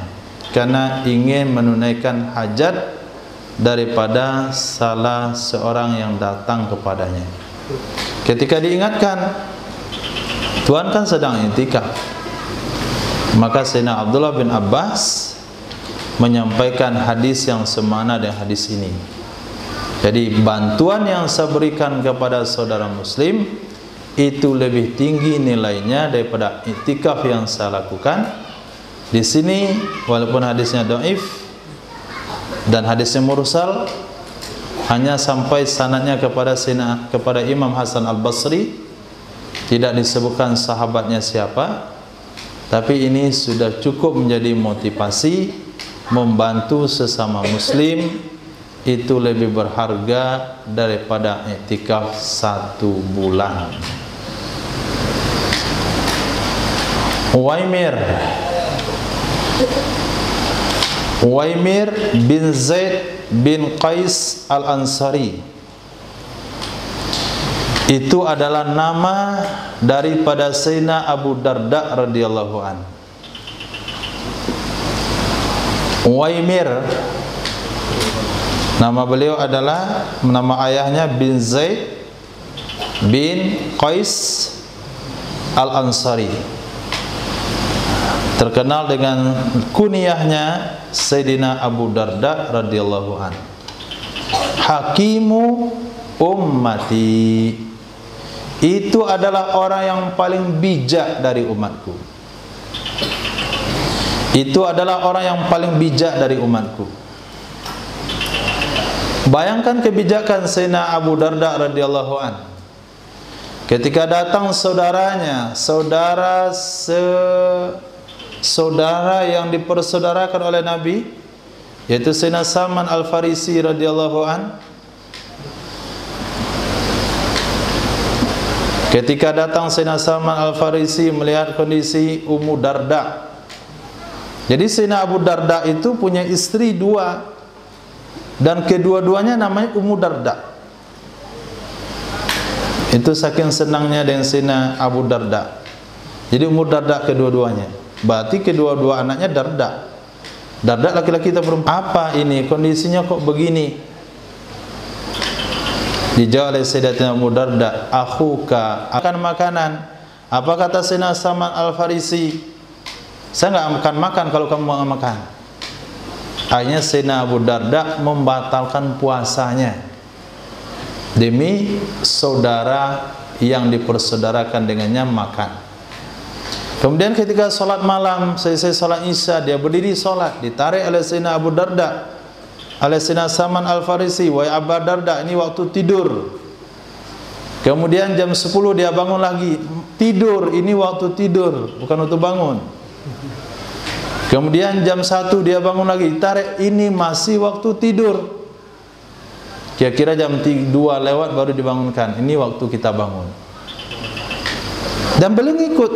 karena ingin menunaikan hajat daripada salah seorang yang datang kepadanya. Ketika diingatkan, Tuhan kan sedang i'tikaf, maka Sayyidina Abdullah bin Abbas menyampaikan hadis yang semakna dengan hadis ini. Jadi bantuan yang saya berikan kepada saudara muslim itu lebih tinggi nilainya daripada i'tikaf yang saya lakukan. Di sini walaupun hadisnya dhaif dan hadisnya mursal, hanya sampai sanadnya kepada Imam Hasan Al-Basri, tidak disebutkan sahabatnya siapa, tapi ini sudah cukup menjadi motivasi. Membantu sesama muslim itu lebih berharga daripada i'tikaf 1 bulan. Uwaimir bin Zaid bin Qais Al-Ansari, itu adalah nama daripada Sayyidina Abu Darda radhiyallahu anhu. Uwaimir, nama beliau adalah, nama ayahnya bin Zaid bin Qais Al-Ansari, terkenal dengan kunyahnya Sayyidina Abu Darda radhiyallahu anhu. Hakimu ummati, itu adalah orang yang paling bijak dari umatku. Itu adalah orang yang paling bijak dari umatku. Bayangkan kebijakan Sayyidina Abu Darda radhiyallahu anhu. Ketika datang saudaranya, saudara yang dipersaudarakan oleh Nabi, yaitu Sayyidina Salman Al-Farisi radhiyallahu anhu. Ketika datang Sayyidina Salman Al-Farisi melihat kondisi Ummu Darda. Jadi Sayyidina Abu Darda itu punya istri 2, dan kedua-duanya namanya Ummu Darda. Itu saking senangnya dengan Sayyidina Abu Darda. Jadi Ummu Darda kedua-duanya. Berarti kedua-dua anaknya Darda. Darda laki-laki atau perempuan? Apa ini? Kondisinya kok begini? Dijawab oleh Sayyidatina Ummu Darda, akhuka akan makanan. Apa kata Sayyidina Salman Al-Farisi? Saya nggak akan makan kalau kamu mau makan. Akhirnya Sayyidina Abu Darda membatalkan puasanya demi saudara yang dipersaudarakan dengannya makan. Kemudian ketika sholat malam, selesai sholat isya, dia berdiri sholat, ditarik oleh Sayyidina Abu Darda, oleh Sayyidina Salman Al-Farisi, wahai Abu Darda, ini waktu tidur. Kemudian jam 10 dia bangun lagi, tidur, ini waktu tidur, bukan waktu bangun. Kemudian jam 1 dia bangun lagi, tarik, ini masih waktu tidur. Kira-kira jam 2 lewat baru dibangunkan, ini waktu kita bangun. Dan beliau ikut,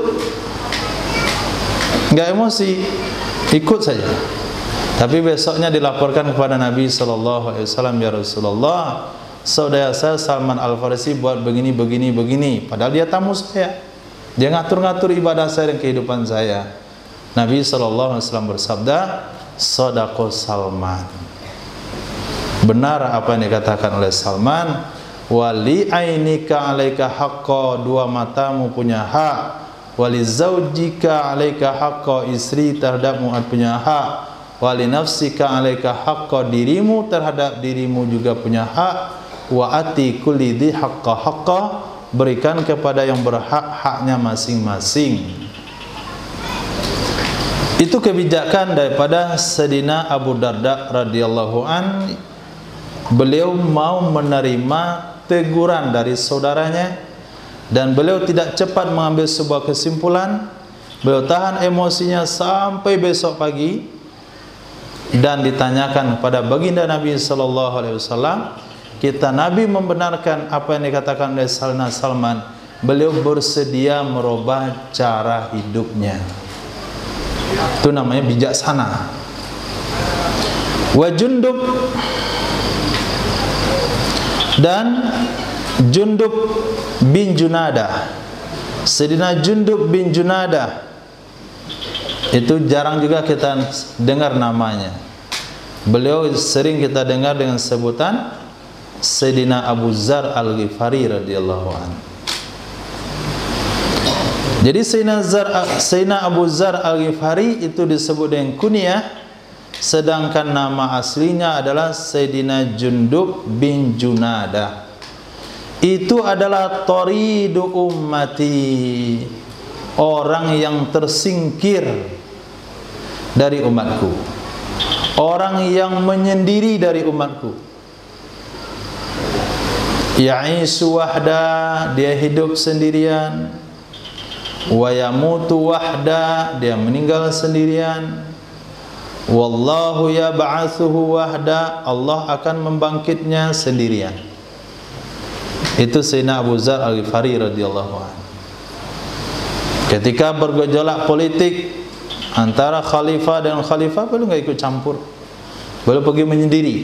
nggak emosi, ikut saja. Tapi besoknya dilaporkan kepada Nabi SAW, ya Rasulullah, saudara saya Salman Al-Farisi buat begini, begini, begini. Padahal dia tamu saya, dia ngatur-ngatur ibadah saya dan kehidupan saya. Nabi SAW bersabda, Sadaqah Salman, benar apa yang dikatakan oleh Salman. Wali ainika alaika haqqa, 2 matamu punya hak. Wali zaujika alaika haqqa, istri terhadapmu punya hak. Wali nafsika alaika haqqa, dirimu terhadap dirimu juga punya hak. Wa ati kulli dhi haqqa haqqa, berikan kepada yang berhak haknya masing-masing. Itu kebijakan daripada Sayyidina Abu Darda radhiyallahu an. Beliau mau menerima teguran dari saudaranya, dan beliau tidak cepat mengambil sebuah kesimpulan. Beliau tahan emosinya sampai besok pagi, dan ditanyakan kepada baginda Nabi SAW. Kita Nabi membenarkan apa yang dikatakan oleh Sayyidina Salman. Beliau bersedia merubah cara hidupnya. Itu namanya bijaksana. Wa Jundub, dan Jundub bin Junadah. Sayyidina Jundub bin Junadah itu jarang juga kita dengar namanya. Beliau sering kita dengar dengan sebutan Sayyidina Abu Dzar Al-Ghifari radhiyallahu anhu. Jadi Sayyidina Abu Dzar Al-Ghifari itu disebut dengan kunyah, sedangkan nama aslinya adalah Sayyidina Jundub bin Junadah. Itu adalah taridu ummati, orang yang tersingkir dari umatku, orang yang menyendiri dari umatku. Ya'isu wahda, dia hidup sendirian. Wa yamutu wahda, dia meninggal sendirian. Wallahu yab'atsuhu wahda, Allah akan membangkitnya sendirian. Itu Sayyidina Abu Dzar Al-Ghifari radhiyallahu anhu. Ketika bergejolak politik antara khalifah dan khalifah, beliau enggak ikut campur. Beliau pergi menyendiri.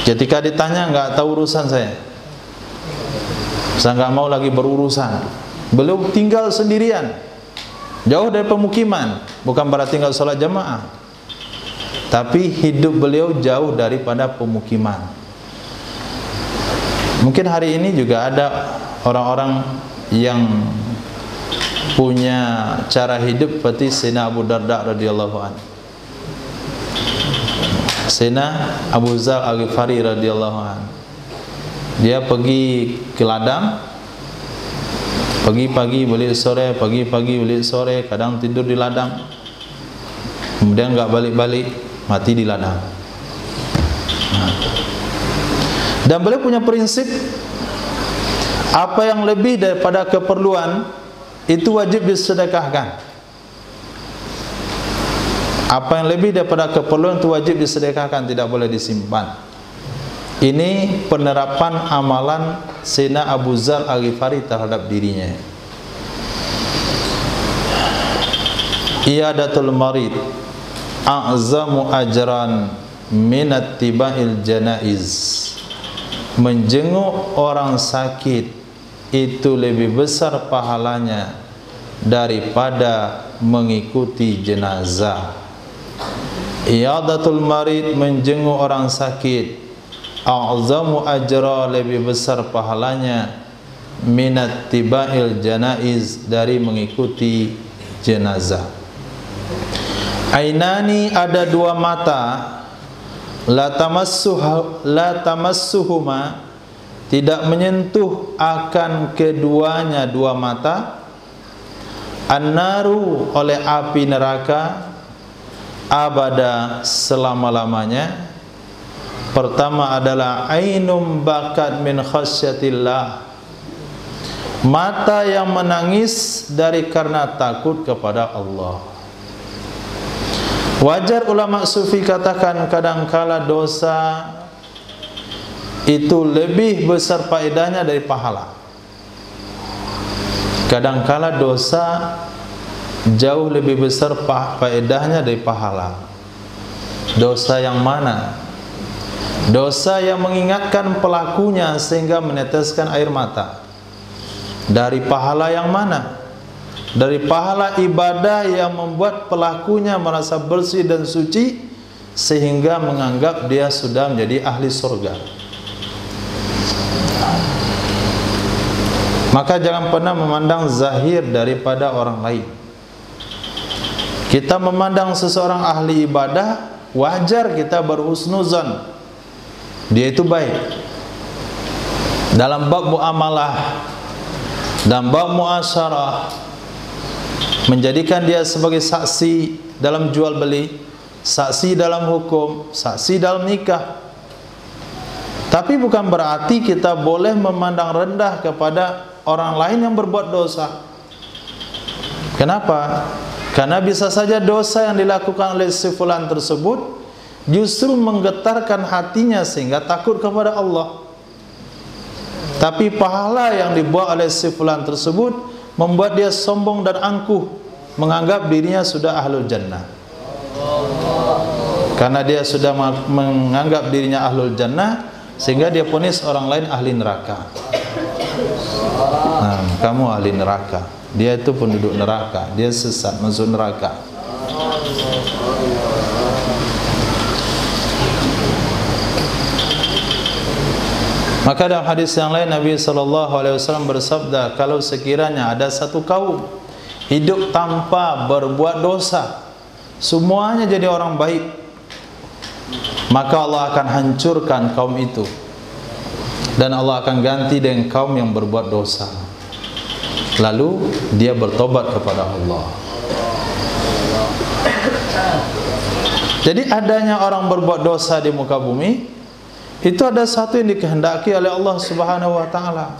Ketika ditanya, enggak tahu urusan saya enggak mau lagi berurusan. Beliau tinggal sendirian, jauh dari pemukiman. Bukan berarti enggak sholat jamaah, tapi hidup beliau jauh daripada pemukiman. Mungkin hari ini juga ada orang-orang yang punya cara hidup seperti Sayyidina Abu Darda radhiyallahu anhu. Sayyidina Abu Dzar Al-Ghifari radhiyallahu anhu, dia pergi ke ladang, pagi-pagi balik sore, pagi-pagi balik sore, kadang tidur di ladang, kemudian enggak balik-balik, mati di ladang. Dan beliau punya prinsip, apa yang lebih daripada keperluan itu wajib disedekahkan. Apa yang lebih daripada keperluan itu wajib disedekahkan, tidak boleh disimpan. Ini penerapan amalan Sayyidina Abu Dzar Al-Ghifari terhadap dirinya. Iyadatul marid a'zamu ajran min ittiba'il janaiz. Menjenguk orang sakit itu lebih besar pahalanya daripada mengikuti jenazah. Iyadatul marid, menjenguk orang sakit, a'zamu ajra, lebih besar pahalanya, minat tibail janaiz, dari mengikuti jenazah. Ainani, ada dua mata, la tamassuhuma, tidak menyentuh akan keduanya dua mata, annaru, oleh api neraka, abada, selama-lamanya. Pertama adalah ainum bakat min khasyatillah, mata yang menangis dari karena takut kepada Allah. Wajar ulama sufi katakan kadangkala dosa itu lebih besar faedahnya dari pahala. Kadangkala dosa jauh lebih besar faedahnya dari pahala. Dosa yang mana? Dosa yang mengingatkan pelakunya sehingga meneteskan air mata. Dari pahala yang mana? Dari pahala ibadah yang membuat pelakunya merasa bersih dan suci sehingga menganggap dia sudah menjadi ahli surga. Maka jangan pernah memandang zahir daripada orang lain. Kita memandang seseorang ahli ibadah, wajar kita berhusnuzan, dia itu baik. Dalam bab muamalah, dalam bab muasyarah, menjadikan dia sebagai saksi dalam jual beli, saksi dalam hukum, saksi dalam nikah. Tapi bukan berarti kita boleh memandang rendah kepada orang lain yang berbuat dosa. Kenapa? Karena bisa saja dosa yang dilakukan oleh si fulan tersebut justru menggetarkan hatinya sehingga takut kepada Allah. Tapi pahala yang dibuat oleh si fulan tersebut membuat dia sombong dan angkuh, menganggap dirinya sudah ahlul jannah. Karena dia sudah menganggap dirinya ahlul jannah, sehingga dia vonis orang lain ahli neraka. Nah, kamu ahli neraka, dia itu penduduk neraka, dia sesat masuk neraka. Maka dalam hadis yang lain Nabi SAW bersabda, kalau sekiranya ada satu kaum hidup tanpa berbuat dosa, semuanya jadi orang baik, maka Allah akan hancurkan kaum itu dan Allah akan ganti dengan kaum yang berbuat dosa. Lalu dia bertobat kepada Allah. Jadi adanya orang berbuat dosa di muka bumi itu ada satu yang dikehendaki oleh Allah Subhanahu wa taala.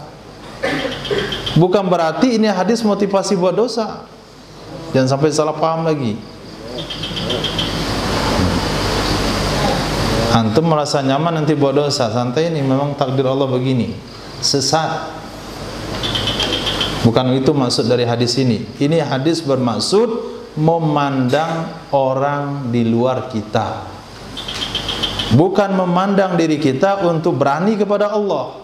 Bukan berarti ini hadis motivasi buat dosa. Jangan sampai salah paham lagi. Antum merasa nyaman nanti buat dosa, santai, ini memang takdir Allah begini. Sesat. Bukan itu maksud dari hadis ini. Ini hadis bermaksud memandang orang di luar kita, bukan memandang diri kita untuk berani kepada Allah.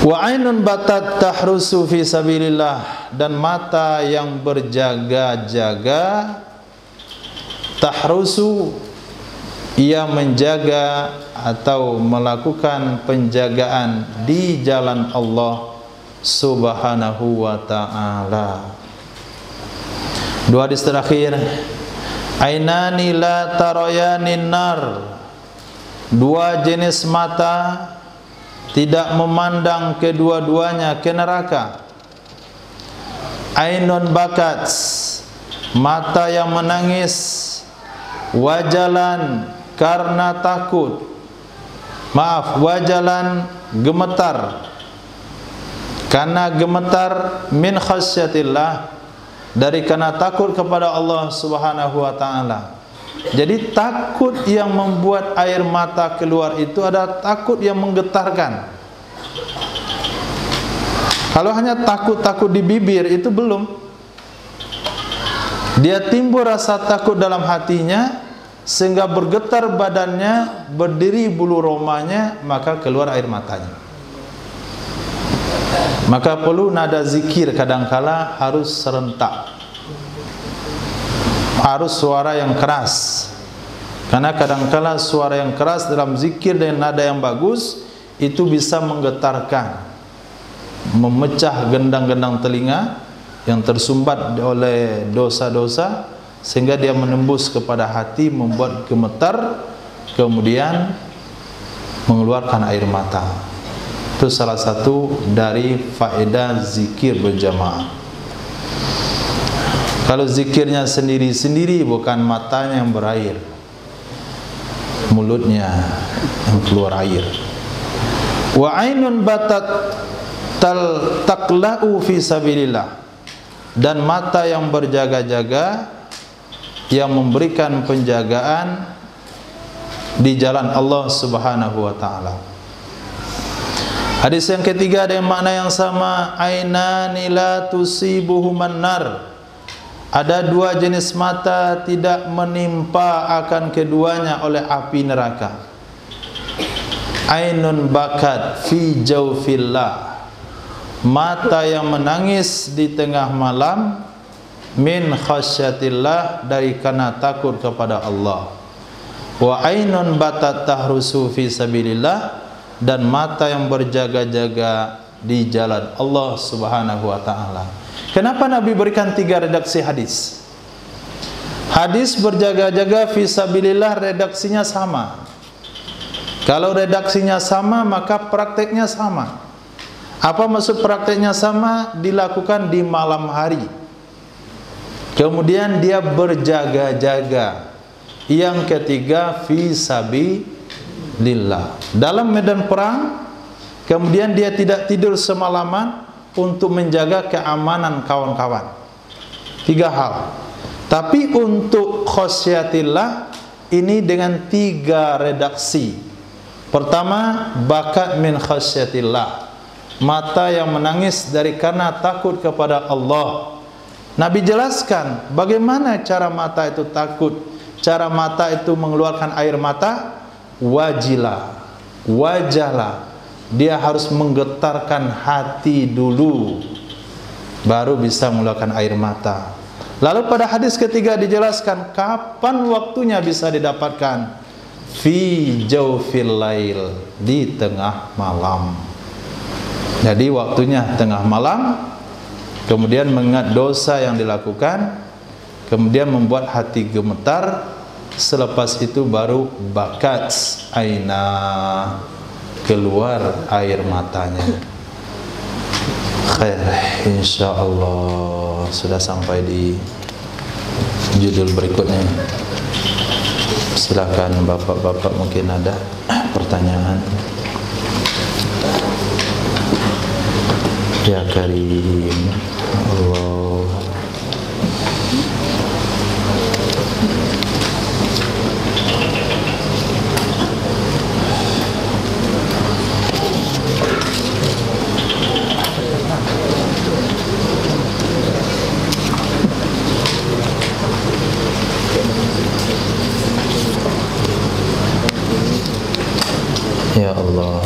Wa ainun batat tahrusu fi sabilillah, dan mata yang berjaga-jaga, tahrusu, ia menjaga atau melakukan penjagaan di jalan Allah Subhanahu wa ta'ala. Dua hadis terakhir, ainani la tarayanin nar, dua jenis mata tidak memandang kedua-duanya ke neraka. Ainun bakat, mata yang menangis, wajalan karena takut, wajalan gemetar, karena gemetar min khasyatillah, dari karena takut kepada Allah Subhanahu wa ta'ala. Jadi takut yang membuat air mata keluar itu ada takut yang menggetarkan. Kalau hanya takut-takut di bibir itu belum. Dia timbul rasa takut dalam hatinya sehingga bergetar badannya, berdiri bulu romanya, maka keluar air matanya. Maka perlu nada zikir kadangkala harus serentak, harus suara yang keras, karena kadangkala suara yang keras dalam zikir dan nada yang bagus itu bisa menggetarkan, memecah gendang-gendang telinga yang tersumbat oleh dosa-dosa, sehingga dia menembus kepada hati, membuat gemetar, kemudian mengeluarkan air mata. Itu salah satu dari faedah zikir berjamaah. Kalau zikirnya sendiri-sendiri, bukan matanya yang berair, mulutnya yang keluar air. Wa ainun batat taqla'u fi sabilillah, dan mata yang berjaga-jaga, yang memberikan penjagaan di jalan Allah Subhanahu wa ta'ala. Hadis yang ketiga ada makna yang sama, ainani la tusibuhuman nar, ada dua jenis mata tidak menimpa akan keduanya oleh api neraka. Ainun bakat fi jawfillah, mata yang menangis di tengah malam, min khasyatillah, dari karena takut kepada Allah. Wa ainun batat tahrusu fi sabilillah, dan mata yang berjaga-jaga di jalan Allah Subhanahu wa ta'ala. Kenapa Nabi berikan 3 redaksi hadis? Hadis berjaga-jaga fi sabilillah redaksinya sama. Kalau redaksinya sama, maka prakteknya sama. Apa maksud prakteknya sama? Dilakukan di malam hari, kemudian dia berjaga-jaga. Yang ketiga fi sabilillah, dalam medan perang, kemudian dia tidak tidur semalaman untuk menjaga keamanan kawan-kawan. 3 hal. Tapi untuk khasyatillah ini dengan 3 redaksi. Pertama, bakat min khasyatillah, mata yang menangis dari karena takut kepada Allah. Nabi jelaskan bagaimana cara mata itu takut, cara mata itu mengeluarkan air mata. wajila, wajala, dia harus menggetarkan hati dulu baru bisa mengeluarkan air mata. Lalu pada hadis ketiga dijelaskan kapan waktunya bisa didapatkan, fi jawfil lail, di tengah malam. Jadi waktunya tengah malam, kemudian mengingat dosa yang dilakukan, kemudian membuat hati gemetar, selepas itu baru bakat aina, keluar air matanya. Khair, insyaallah sudah sampai di judul berikutnya. Silakan bapak-bapak, mungkin ada pertanyaan. Ya Karim Allah. Ya Allah.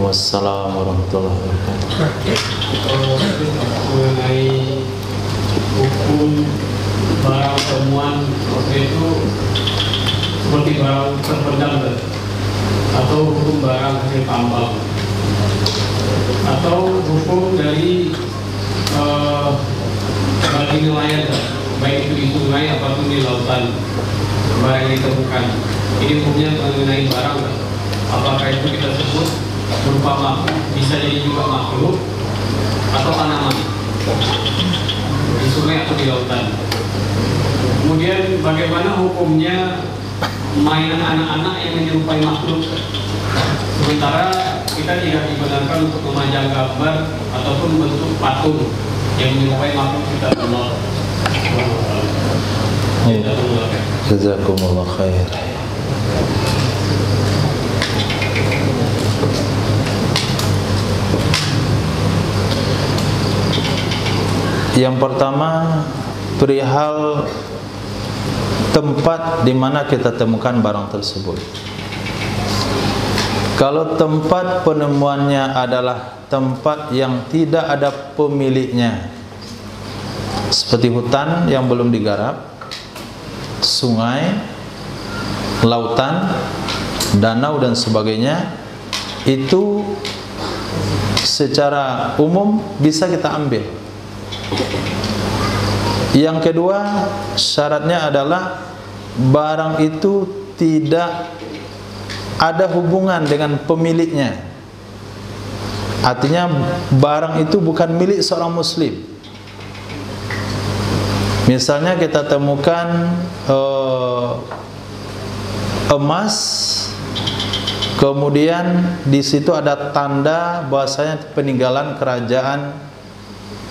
Waalaikumsalam warahmatullahi wabarakatuh. Mengenai hukum barang temuan waktu itu seperti barang terpendam atau hukum barang hasil tambang atau hukum dari bagi nelayan, baik itu di sungai ataupun di lautan, barang yang ditemukan. Ini hukumnya mengenai barang, apakah itu kita sebut berupa makhluk, bisa jadi juga makhluk atau tanaman di sungai atau di lautan. Kemudian bagaimana hukumnya mainan anak-anak yang menyerupai makhluk, sementara kita tidak dibenarkan untuk memajang gambar ataupun bentuk patung yang menyerupai makhluk kita Allah. Jazakumullah khair. Yang pertama, perihal tempat di mana kita temukan barang tersebut. Kalau tempat penemuannya adalah tempat yang tidak ada pemiliknya, seperti hutan yang belum digarap, sungai, lautan, danau dan sebagainya, itu secara umum bisa kita ambil. Yang kedua, syaratnya adalah barang itu tidak ada hubungan dengan pemiliknya. Artinya barang itu bukan milik seorang muslim. Misalnya kita temukan emas, kemudian di situ ada tanda bahwasanya peninggalan kerajaan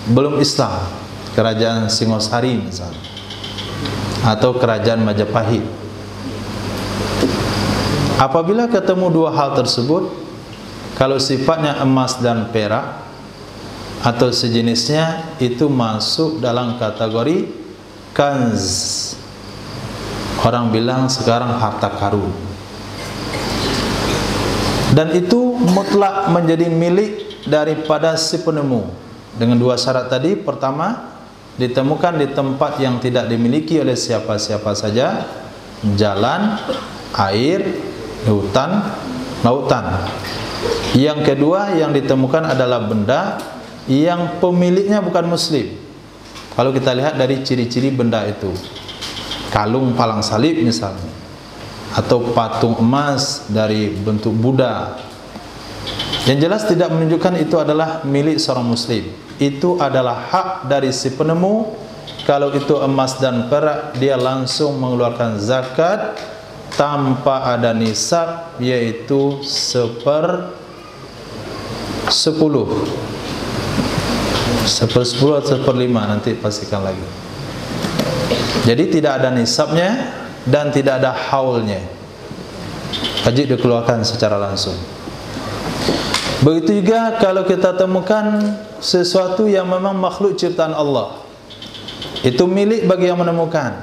belum Islam, kerajaan Singosari misalnya, atau kerajaan Majapahit. Apabila ketemu dua hal tersebut, kalau sifatnya emas dan perak atau sejenisnya, itu masuk dalam kategori kanz. Orang bilang sekarang harta karun. Dan itu mutlak menjadi milik daripada si penemu. Dengan dua syarat tadi. Pertama, ditemukan di tempat yang tidak dimiliki oleh siapa-siapa saja, jalan, air, hutan, lautan. Yang kedua, yang ditemukan adalah benda yang pemiliknya bukan muslim. Kalau kita lihat dari ciri-ciri benda itu, kalung palang salib misalnya, atau patung emas dari bentuk Buddha, yang jelas tidak menunjukkan itu adalah milik seorang muslim. Itu adalah hak dari si penemu. Kalau itu emas dan perak, dia langsung mengeluarkan zakat tanpa ada nisab, yaitu 1/10. 1/10 atau 1/5, nanti pastikan lagi. Jadi tidak ada nisabnya dan tidak ada haulnya, wajib dikeluarkan secara langsung. Begitu juga kalau kita temukan sesuatu yang memang makhluk ciptaan Allah, itu milik bagi yang menemukan.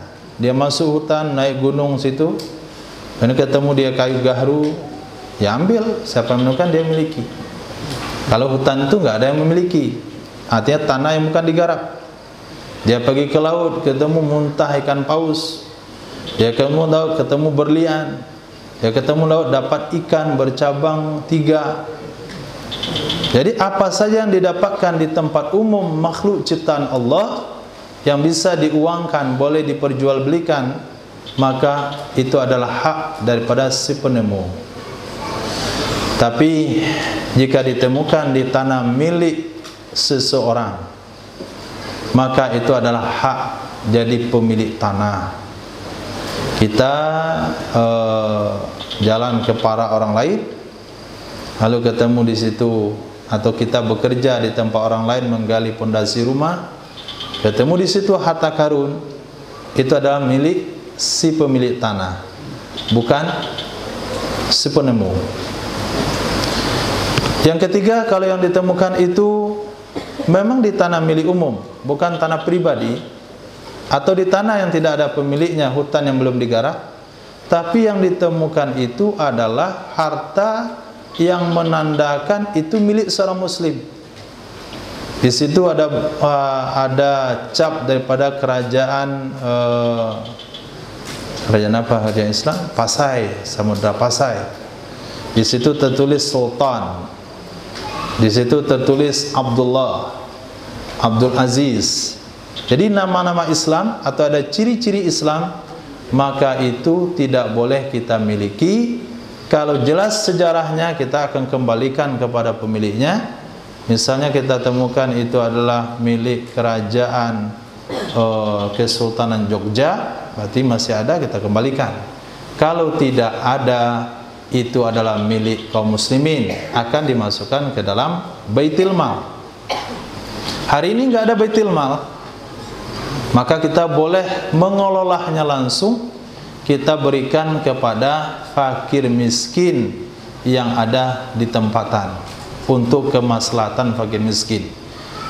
dia masuk hutan, naik gunung situ, dan ketemu dia kayu gahru, ya ambil, siapa yang menemukan dia miliki. Kalau hutan itu nggak ada yang memiliki, artinya tanah yang bukan digarap. Dia pergi ke laut, ketemu muntah ikan paus, dia ketemu laut, ketemu berlian, dia ketemu laut dapat ikan bercabang 3. Jadi apa saja yang didapatkan di tempat umum makhluk ciptaan Allah yang bisa diuangkan, boleh diperjualbelikan, maka itu adalah hak daripada si penemu. Tapi jika ditemukan di tanah milik seseorang, maka itu adalah hak jadi pemilik tanah. Kita jalan ke para orang lain, lalu ketemu di situ, atau kita bekerja di tempat orang lain menggali pondasi rumah, ketemu di situ harta karun, itu adalah milik si pemilik tanah, bukan si penemu. Yang ketiga, kalau yang ditemukan itu memang di tanah milik umum, bukan tanah pribadi, atau di tanah yang tidak ada pemiliknya, hutan yang belum digarap, tapi yang ditemukan itu adalah harta yang menandakan itu milik seorang muslim. Di situ ada cap daripada kerajaan apa? Kerajaan Islam, Pasai, Samudra Pasai. Di situ tertulis Sultan. Di situ tertulis Abdullah, Abdul Aziz. Jadi nama-nama Islam atau ada ciri-ciri Islam, maka itu tidak boleh kita miliki. Kalau jelas sejarahnya, kita akan kembalikan kepada pemiliknya. Misalnya kita temukan itu adalah milik kerajaan Kesultanan Jogja, berarti masih ada, kita kembalikan. Kalau tidak ada, itu adalah milik kaum muslimin, akan dimasukkan ke dalam Baitul Mal. Hari ini nggak ada Baitul Mal, maka kita boleh mengelolanya langsung, kita berikan kepada fakir miskin yang ada di tempatan untuk kemaslahatan fakir miskin.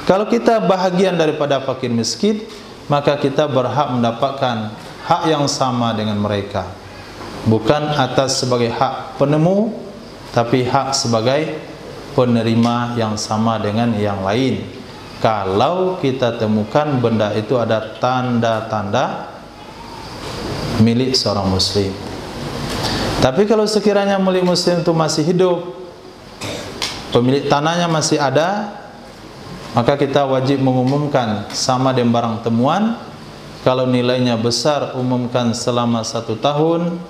Kalau kita bahagian daripada fakir miskin, maka kita berhak mendapatkan hak yang sama dengan mereka, bukan atas sebagai hak penemu, tapi hak sebagai penerima yang sama dengan yang lain. Kalau kita temukan benda itu ada tanda-tanda milik seorang muslim. Tapi kalau sekiranya milik muslim itu masih hidup, pemilik tanahnya masih ada, maka kita wajib mengumumkan sama dengan barang temuan. Kalau nilainya besar, umumkan selama 1 tahun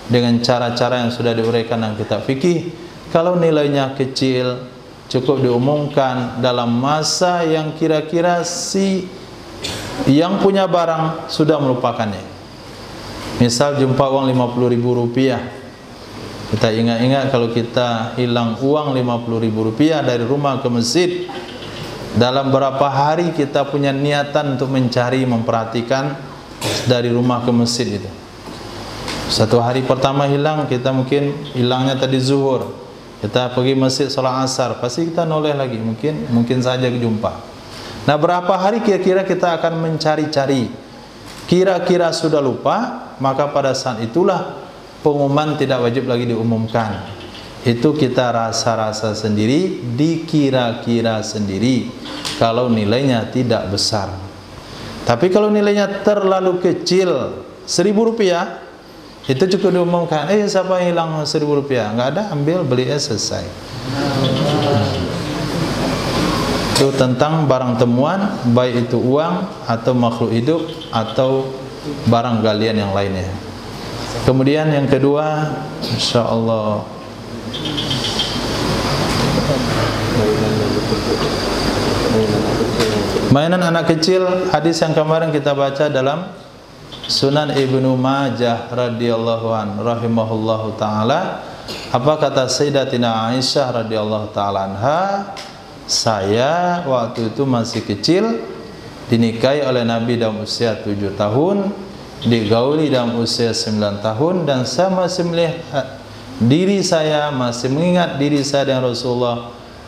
dengan cara-cara yang sudah diuraikan dalam kitab fikih. Kalau nilainya kecil, cukup diumumkan dalam masa yang kira-kira si yang punya barang sudah melupakannya. Misal jumpa uang Rp50.000, kita ingat-ingat kalau kita hilang uang Rp50.000 dari rumah ke masjid, dalam berapa hari kita punya niatan untuk mencari, memperhatikan dari rumah ke masjid itu. 1 hari pertama hilang, kita mungkin hilangnya tadi zuhur, kita pergi masjid salat asar, pasti kita noleh lagi, mungkin saja jumpa. Nah, berapa hari kira-kira kita akan mencari-cari, kira-kira sudah lupa, maka pada saat itulah pengumuman tidak wajib lagi diumumkan. Itu kita rasa-rasa sendiri, dikira-kira sendiri kalau nilainya tidak besar. Tapi kalau nilainya terlalu kecil, Rp1.000, itu cukup diumumkan, siapa yang hilang Rp1.000? Nggak ada, ambil, beli, selesai. Itu tentang barang temuan, baik itu uang atau makhluk hidup atau barang galian yang lainnya. Kemudian yang kedua, insyaallah, mainan anak kecil. Hadis yang kemarin kita baca dalam Sunan Ibnu Majah radhiyallahu an rahimahullahu taala. Apa kata Sayyidatina Aisyah radhiyallahu taala anha? Saya waktu itu masih kecil, dinikahi oleh Nabi dalam usia 7 tahun, digauli dalam usia 9 tahun, dan saya masih melihat diri saya, masih mengingat diri saya dengan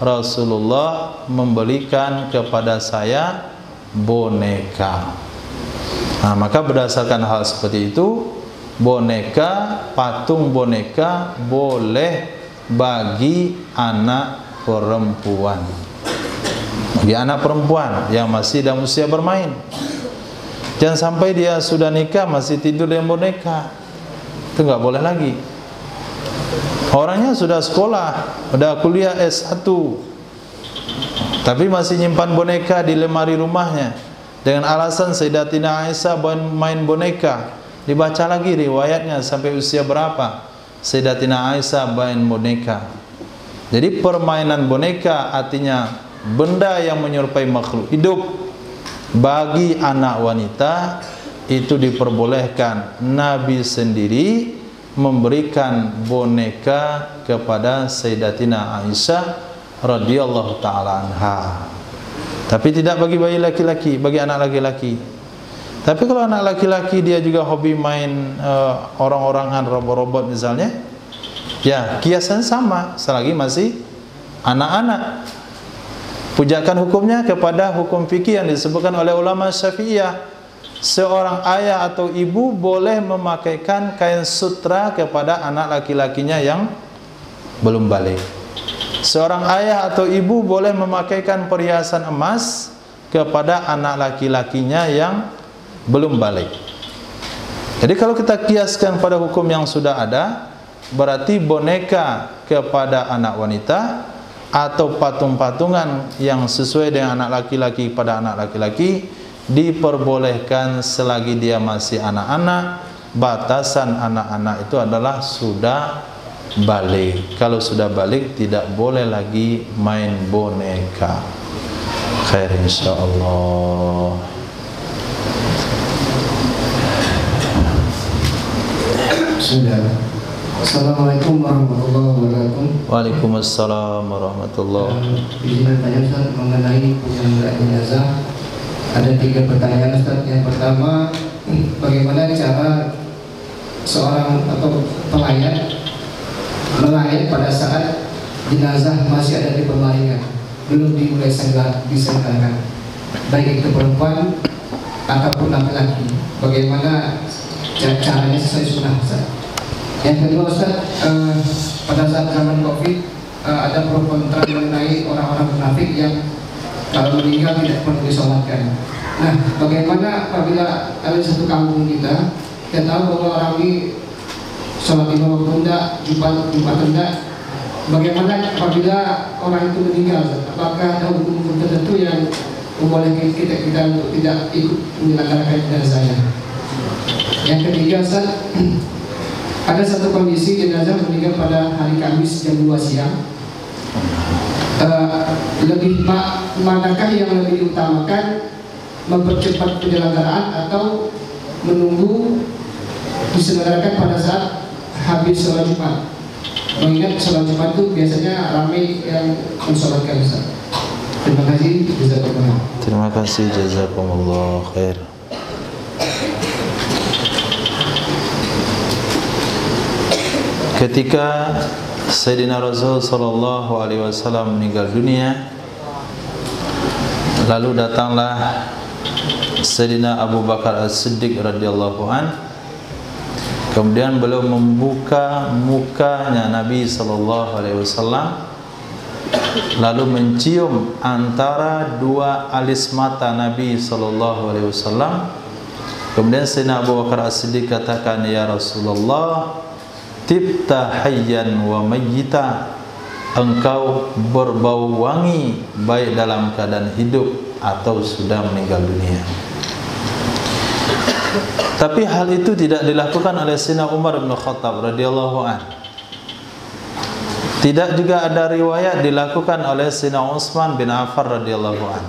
Rasulullah membelikan kepada saya boneka. Nah, maka berdasarkan hal seperti itu, boneka, patung boneka boleh bagi anak perempuan. Bagi anak perempuan yang masih dalam usia bermain. Jangan sampai dia sudah nikah masih tidur dengan boneka. Itu nggak boleh lagi. Orangnya sudah sekolah, udah kuliah S1, tapi masih nyimpan boneka di lemari rumahnya dengan alasan Sayyidatina Aisyah main boneka. Dibaca lagi riwayatnya sampai usia berapa Sayyidatina Aisyah main boneka. Jadi permainan boneka artinya benda yang menyerupai makhluk hidup bagi anak wanita itu diperbolehkan. Nabi sendiri memberikan boneka kepada Sayyidatina Aisyah radhiyallahu taala anha. Tapi tidak bagi bayi laki-laki, bagi anak laki-laki. Tapi kalau anak laki-laki dia juga hobi main orang-orangan, robot-robot misalnya, ya kiasan sama selagi masih anak-anak. Pujakan hukumnya kepada hukum fikih yang disebutkan oleh ulama Syafi'iyah. Seorang ayah atau ibu boleh memakaikan kain sutra kepada anak laki-lakinya yang belum balik. Seorang ayah atau ibu boleh memakaikan perhiasan emas kepada anak laki-lakinya yang belum balik. Jadi kalau kita kiaskan pada hukum yang sudah ada, berarti boneka kepada anak wanita atau patung-patungan yang sesuai dengan anak laki-laki pada anak laki-laki diperbolehkan selagi dia masih anak-anak. Batasan anak-anak itu adalah sudah balik. Kalau sudah balik tidak boleh lagi main boneka. Khair insyaallah. Sudah. Assalamualaikum warahmatullahi wabarakatuh. Waalaikumsalam warahmatullahi. Izin bertanya Ustaz mengenai penyelenggaraan jenazah. Ada 3 pertanyaan Ustaz. Yang pertama, bagaimana cara seorang atau pelayat melayat pada saat jenazah masih ada di pembaringan, belum dimulai disegarkan, baik itu perempuan ataupun laki-laki. Bagaimana caranya sesuai sunnah Ustaz? Yang kedua Ustaz, pada saat zaman Covid ada pro kontra mengenai orang-orang munafik yang kalau meninggal tidak perlu disolatkan. Nah, bagaimana apabila ada satu kampung kita tahu bahwa orang ini sholat 5 waktu enggak, Jumat enggak, bagaimana apabila orang itu meninggal? Apakah ada hukum tertentu yang membolehkan kita untuk tidak ikut menyelenggarakan jenazahnya? Yang ketiga Ustaz, ada satu kondisi jenazah meninggal pada hari Kamis jam 2 siang. Manakah yang lebih diutamakan, mempercepat penyelenggaraan atau menunggu diselenggarakan pada saat habis sholat Jumat? Mengingat sholat Jumat itu biasanya ramai yang mensolatkan Ustaz. Terima kasih. Jazakumullah. Terima kasih, jazakumullah khair. Ketika Sayyidina Rasul sallallahu alaihi wasallam meninggal dunia, lalu datanglah Sayyidina Abu Bakar As-Siddiq radhiyallahu an. Kemudian beliau membuka mukanya Nabi sallallahu alaihi wasallam, lalu mencium antara 2 alis mata Nabi sallallahu alaihi wasallam. Kemudian Sayyidina Abu Bakar As-Siddiq katakan, "Ya Rasulullah, tibta hayyan wa mayyita, engkau berbau wangi baik dalam keadaan hidup atau sudah meninggal dunia." Tapi hal itu tidak dilakukan oleh Sayyidina Umar bin Khattab radhiyallahu an. Tidak juga ada riwayat dilakukan oleh Sayyidina Utsman bin Affan radhiyallahu an.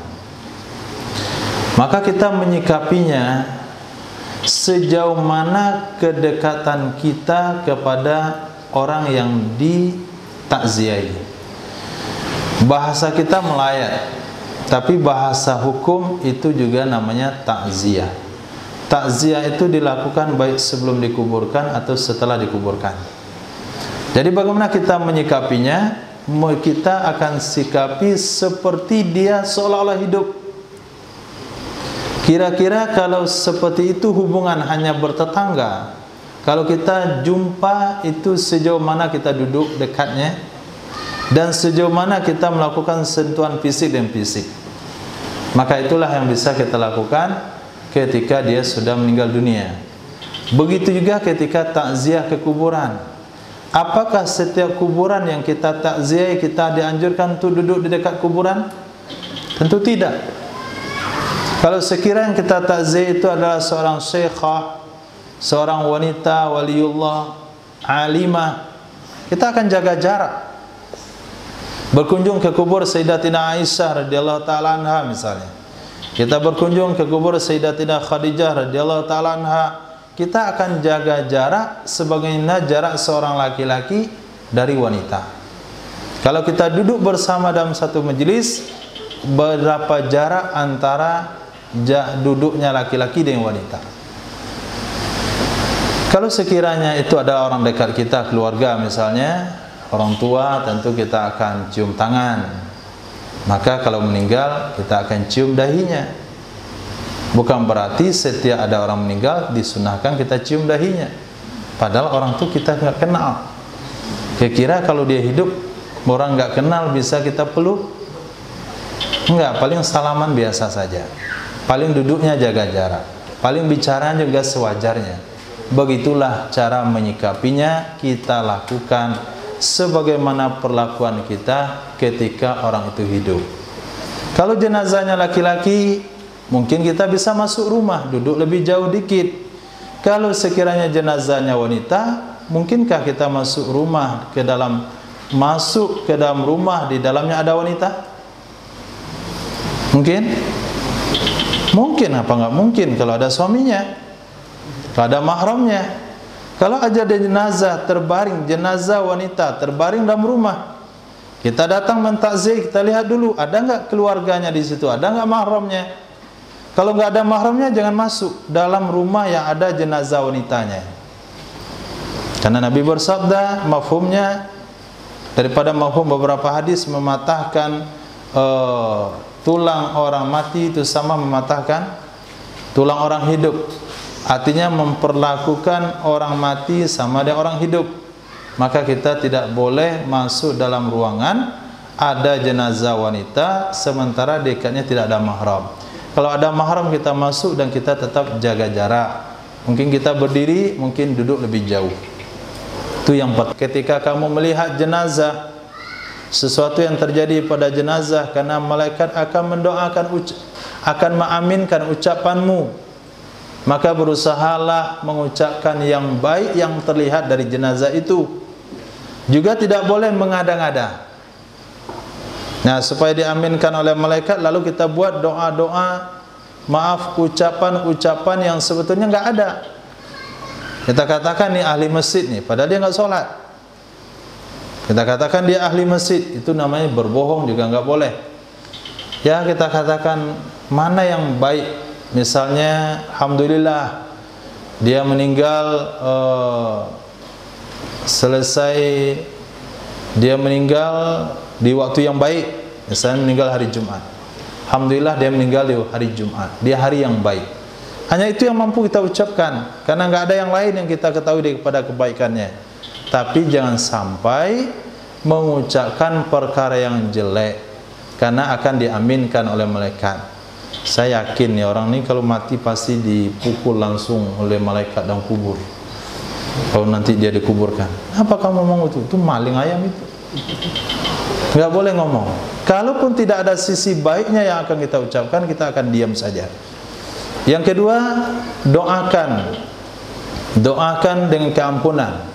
Maka kita menyikapinya sejauh mana kedekatan kita kepada orang yang ditakziahi. Bahasa kita melayat, tapi bahasa hukum itu juga namanya takziah. Takziah itu dilakukan baik sebelum dikuburkan atau setelah dikuburkan. Jadi bagaimana kita menyikapinya? Kita akan sikapi seperti dia seolah-olah hidup. Kira-kira kalau seperti itu hubungan hanya bertetangga, kalau kita jumpa itu sejauh mana kita duduk dekatnya dan sejauh mana kita melakukan sentuhan fisik dan fisik, maka itulah yang bisa kita lakukan ketika dia sudah meninggal dunia. Begitu juga ketika takziah ke kuburan. Apakah setiap kuburan yang kita takziah kita dianjurkan untuk duduk di dekat kuburan? Tentu tidak. Kalau sekiranya kita takziah itu adalah seorang syekhah, seorang wanita waliullah, alimah, kita akan jaga jarak. Berkunjung ke kubur Sayyidatina Aisyah radhiyallahu taala anha misalnya. Kita berkunjung ke kubur Sayyidatina Khadijah radhiyallahu taala anha, kita akan jaga jarak sebagaimana jarak seorang laki-laki dari wanita. Kalau kita duduk bersama dalam satu majelis, berapa jarak antara duduknya laki-laki dengan wanita? Kalau sekiranya itu adalah orang dekat kita, keluarga misalnya, orang tua, tentu kita akan cium tangan. Maka kalau meninggal kita akan cium dahinya. Bukan berarti setiap ada orang meninggal disunahkan kita cium dahinya, padahal orang itu kita nggak kenal. Kira-kira kalau dia hidup, orang nggak kenal bisa kita peluk? Enggak, paling salaman biasa saja, paling duduknya jaga jarak, paling bicara juga sewajarnya. Begitulah cara menyikapinya, kita lakukan sebagaimana perlakuan kita ketika orang itu hidup. Kalau jenazahnya laki-laki, mungkin kita bisa masuk rumah, duduk lebih jauh dikit. Kalau sekiranya jenazahnya wanita, mungkinkah kita masuk rumah masuk ke dalam rumah di dalamnya ada wanita? Mungkin? Mungkin apa enggak mungkin kalau ada suaminya, kalau ada mahramnya. Kalau aja ada jenazah terbaring, jenazah wanita terbaring dalam rumah, kita datang mentakziah, kita lihat dulu ada enggak keluarganya di situ, ada enggak mahramnya. Kalau enggak ada mahramnya, jangan masuk dalam rumah yang ada jenazah wanitanya. Karena Nabi bersabda, mafhumnya daripada mafhum beberapa hadis mematahkan tulang orang mati itu sama mematahkan tulang orang hidup. Artinya memperlakukan orang mati sama dengan orang hidup. Maka kita tidak boleh masuk dalam ruangan ada jenazah wanita sementara dekatnya tidak ada mahram. Kalau ada mahram kita masuk dan kita tetap jaga jarak. Mungkin kita berdiri, mungkin duduk lebih jauh. Itu yang pertama. Ketika kamu melihat jenazah, sesuatu yang terjadi pada jenazah, karena malaikat akan mendoakan, akan mengaminkan ucapanmu, maka berusahalah mengucapkan yang baik yang terlihat dari jenazah itu. Juga tidak boleh mengada-ngada. Nah, supaya diaminkan oleh malaikat, lalu kita buat doa-doa, maaf, ucapan-ucapan yang sebetulnya enggak ada. Kita katakan ni ahli masjid nih, padahal dia enggak sholat. Kita katakan dia ahli masjid, itu namanya berbohong juga enggak boleh. Ya, kita katakan mana yang baik. Misalnya, alhamdulillah dia meninggal selesai, dia meninggal di waktu yang baik. Misalnya meninggal hari Jumat, alhamdulillah dia meninggal di hari Jumat, dia hari yang baik. Hanya itu yang mampu kita ucapkan, karena nggak ada yang lain yang kita ketahui daripada kebaikannya. Tapi jangan sampai mengucapkan perkara yang jelek, karena akan diaminkan oleh malaikat. Saya yakin ya, orang ini kalau mati pasti dipukul langsung oleh malaikat dalam kubur. Kalau nanti dia dikuburkan, apa kamu ngomong itu? Itu maling ayam itu. Nggak boleh ngomong. Kalaupun tidak ada sisi baiknya yang akan kita ucapkan, kita akan diam saja. Yang kedua, doakan dengan keampunan.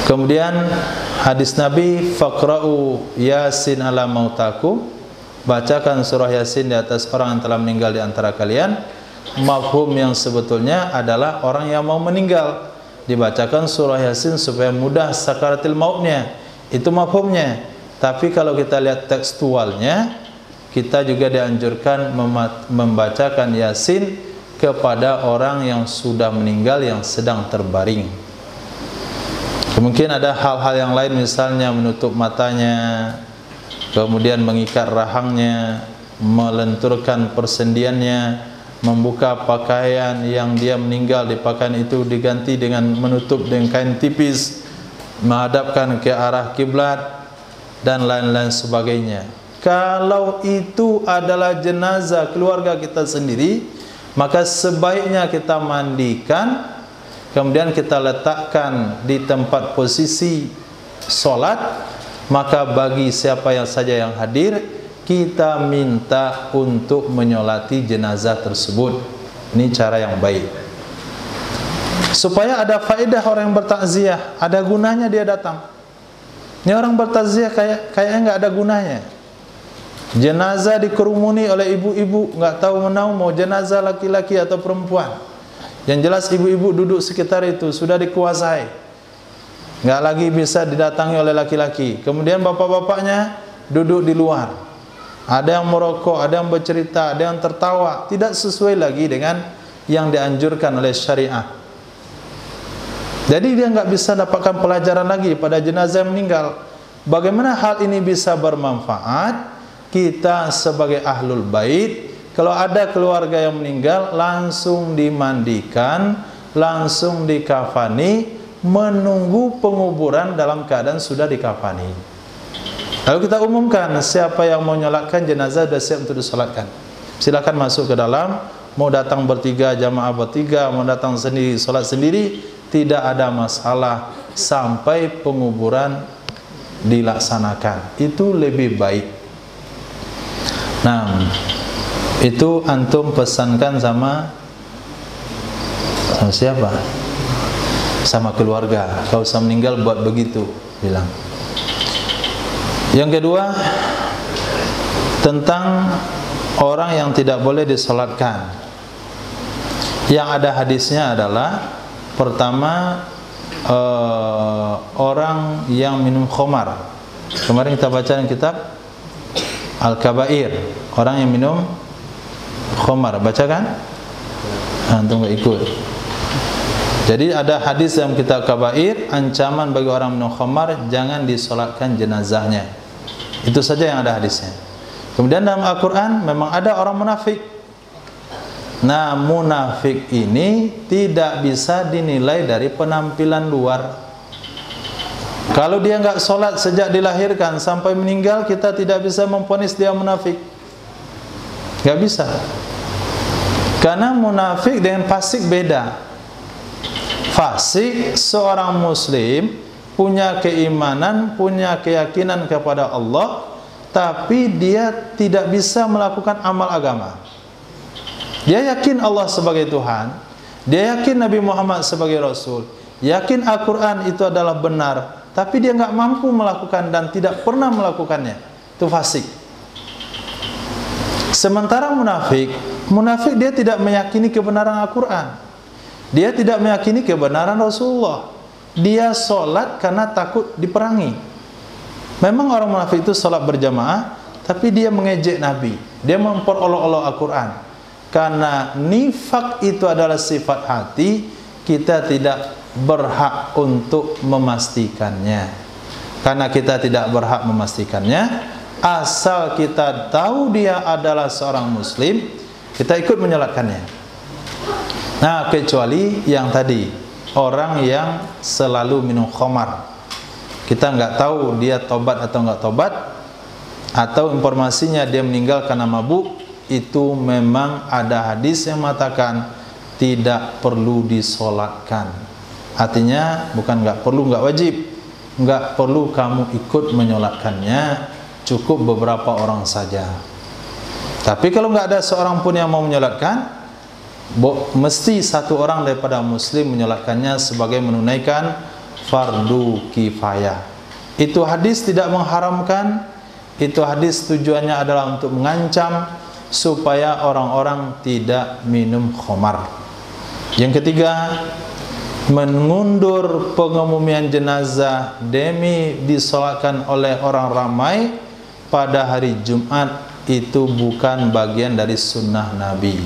Kemudian hadis Nabi, faqra'u yasin ala mautakum, bacakan surah Yasin di atas orang yang telah meninggal di antara kalian. Mafhum yang sebetulnya adalah orang yang mau meninggal, dibacakan surah Yasin supaya mudah sakaratil mautnya. Itu mafhumnya. Tapi kalau kita lihat tekstualnya, kita juga dianjurkan membacakan Yasin kepada orang yang sudah meninggal, yang sedang terbaring. Mungkin ada hal-hal yang lain, misalnya menutup matanya, kemudian mengikat rahangnya, melenturkan persendiannya, membuka pakaian yang dia meninggal di pakaian itu diganti dengan menutup dengan kain tipis, menghadapkan ke arah kiblat dan lain-lain sebagainya. Kalau itu adalah jenazah keluarga kita sendiri, maka sebaiknya kita mandikan, kemudian kita letakkan di tempat posisi solat. Maka bagi siapa yang saja yang hadir, kita minta untuk menyolati jenazah tersebut. Ini cara yang baik, supaya ada faedah orang yang bertakziah, ada gunanya dia datang. Ini orang bertakziah kayaknya nggak ada gunanya. Jenazah dikerumuni oleh ibu-ibu, nggak tahu menahu mau jenazah laki-laki atau perempuan. Yang jelas ibu-ibu duduk sekitar itu sudah dikuasai, nggak lagi bisa didatangi oleh laki-laki. Kemudian bapak-bapaknya duduk di luar, ada yang merokok, ada yang bercerita, ada yang tertawa, tidak sesuai lagi dengan yang dianjurkan oleh syariah. Jadi dia nggak bisa dapatkan pelajaran lagi pada jenazah yang meninggal. Bagaimana hal ini bisa bermanfaat? Kita sebagai ahlul bait, kalau ada keluarga yang meninggal, langsung dimandikan, langsung dikafani, menunggu penguburan dalam keadaan sudah dikafani. Lalu kita umumkan, siapa yang mau nyolatkan jenazah sudah siap untuk disolatkan, silakan masuk ke dalam. Mau datang bertiga, jamaah bertiga, mau datang sendiri, solat sendiri, tidak ada masalah sampai penguburan dilaksanakan. Itu lebih baik. Nah, itu antum pesankan sama siapa? Sama keluarga. Kalau usah meninggal buat begitu, bilang. Yang kedua, tentang orang yang tidak boleh disolatkan. Yang ada hadisnya adalah, pertama, orang yang minum khamar. Kemarin kita baca dalam kitab Al-Kabair, orang yang minum khamar, baca kan? Antum nggak ikut. Jadi ada hadis dalam kitab Kabair, ancaman bagi orang minum khamar, jangan disolatkan jenazahnya. Itu saja yang ada hadisnya. Kemudian dalam Al-Quran memang ada orang munafik. Nah, munafik ini tidak bisa dinilai dari penampilan luar. Kalau dia nggak sholat sejak dilahirkan sampai meninggal, kita tidak bisa memvonis dia munafik. Nggak bisa. Karena munafik dengan fasik beda. Fasik seorang muslim punya keimanan, punya keyakinan kepada Allah, tapi dia tidak bisa melakukan amal agama. Dia yakin Allah sebagai Tuhan, dia yakin Nabi Muhammad sebagai Rasul, yakin Al-Quran itu adalah benar, tapi dia nggak mampu melakukan dan tidak pernah melakukannya. Itu fasik. Sementara munafik dia tidak meyakini kebenaran Al-Quran, dia tidak meyakini kebenaran Rasulullah. Dia sholat karena takut diperangi. Memang orang munafik itu sholat berjamaah, tapi dia mengejek Nabi, dia memperolok-olok Al-Quran. Karena nifak itu adalah sifat hati, kita tidak berhak untuk memastikannya. Karena kita tidak berhak memastikannya, asal kita tahu dia adalah seorang muslim, kita ikut menyolatkannya. Nah, kecuali yang tadi, orang yang selalu minum khamar, kita nggak tahu dia tobat atau nggak tobat, atau informasinya dia meninggal karena mabuk, itu memang ada hadis yang mengatakan tidak perlu disolatkan. Artinya bukan nggak perlu, nggak wajib, nggak perlu kamu ikut menyolatkannya, cukup beberapa orang saja. Tapi kalau nggak ada seorang pun yang mau menyolatkan, mesti satu orang daripada muslim menyolatkannya sebagai menunaikan fardu kifayah. Itu hadis tidak mengharamkan, itu hadis tujuannya adalah untuk mengancam supaya orang-orang tidak minum khamar. Yang ketiga, mengundur pengumuman jenazah demi disolatkan oleh orang ramai pada hari Jumat itu bukan bagian dari sunnah Nabi.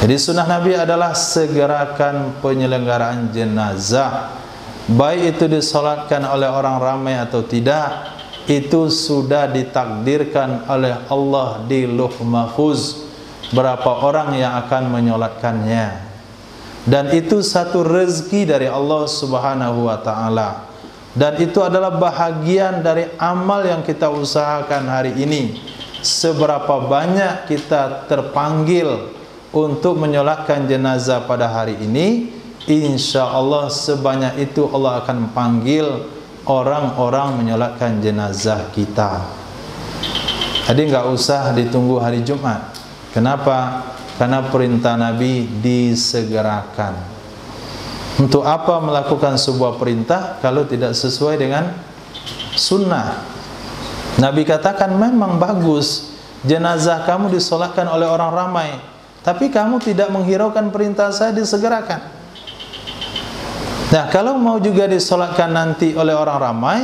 Jadi sunnah Nabi adalah segerakan penyelenggaraan jenazah, baik itu disolatkan oleh orang ramai atau tidak, itu sudah ditakdirkan oleh Allah di Lauh Mahfuz berapa orang yang akan menyolatkannya, dan itu satu rezeki dari Allah Subhanahu wa ta'ala, dan itu adalah bahagian dari amal yang kita usahakan hari ini. Seberapa banyak kita terpanggil untuk menyolatkan jenazah pada hari ini, insya Allah sebanyak itu Allah akan panggil orang-orang menyolatkan jenazah kita. Jadi nggak usah ditunggu hari Jumat. Kenapa? Karena perintah Nabi disegerakan. Untuk apa melakukan sebuah perintah kalau tidak sesuai dengan sunnah? Nabi katakan memang bagus jenazah kamu disolatkan oleh orang ramai, tapi kamu tidak menghiraukan perintah saya disegerakan. Nah, kalau mau juga disolatkan nanti oleh orang ramai,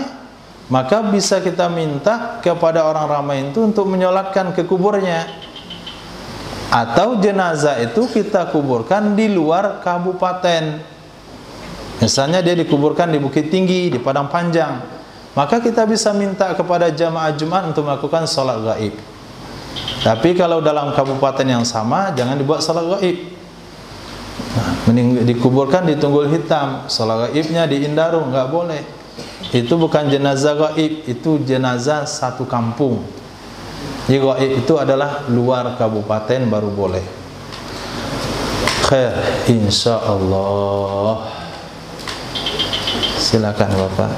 maka bisa kita minta kepada orang ramai itu untuk menyolatkan ke kuburnya. Atau jenazah itu kita kuburkan di luar kabupaten. Misalnya dia dikuburkan di Bukit Tinggi, di Padang Panjang, maka kita bisa minta kepada jamaah Jumat untuk melakukan sholat gaib. Tapi kalau dalam kabupaten yang sama, jangan dibuat sholat gaib. Nah, mending dikuburkan di Tunggul Hitam, sholat gaibnya di Indarung, nggak boleh. Itu bukan jenazah gaib, itu jenazah satu kampung. Jadi gaib itu adalah luar kabupaten baru boleh. Khair, insya Allah. Silakan Bapak.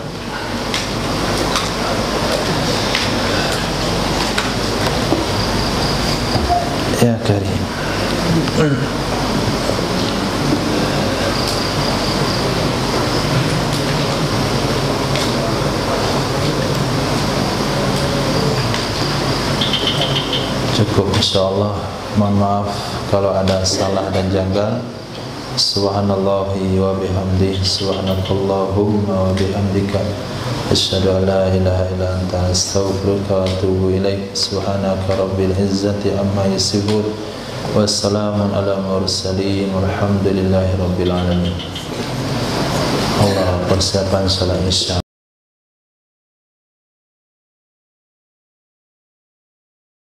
Ya Karim. Cukup insyaallah. Mohon maaf kalau ada salah dan janggal. Subhanallahi wa bihamdihi, subhanakallahumma wa bihamdika, asyhadu an la ilaha illa anta, astaghfiruka wa atubu ilaik. Subhanaka rabbil izzati amma yasifun, wassalamun ala mursalin, walhamdulillahi rabbil alamin. Allah, persiapan salat isya.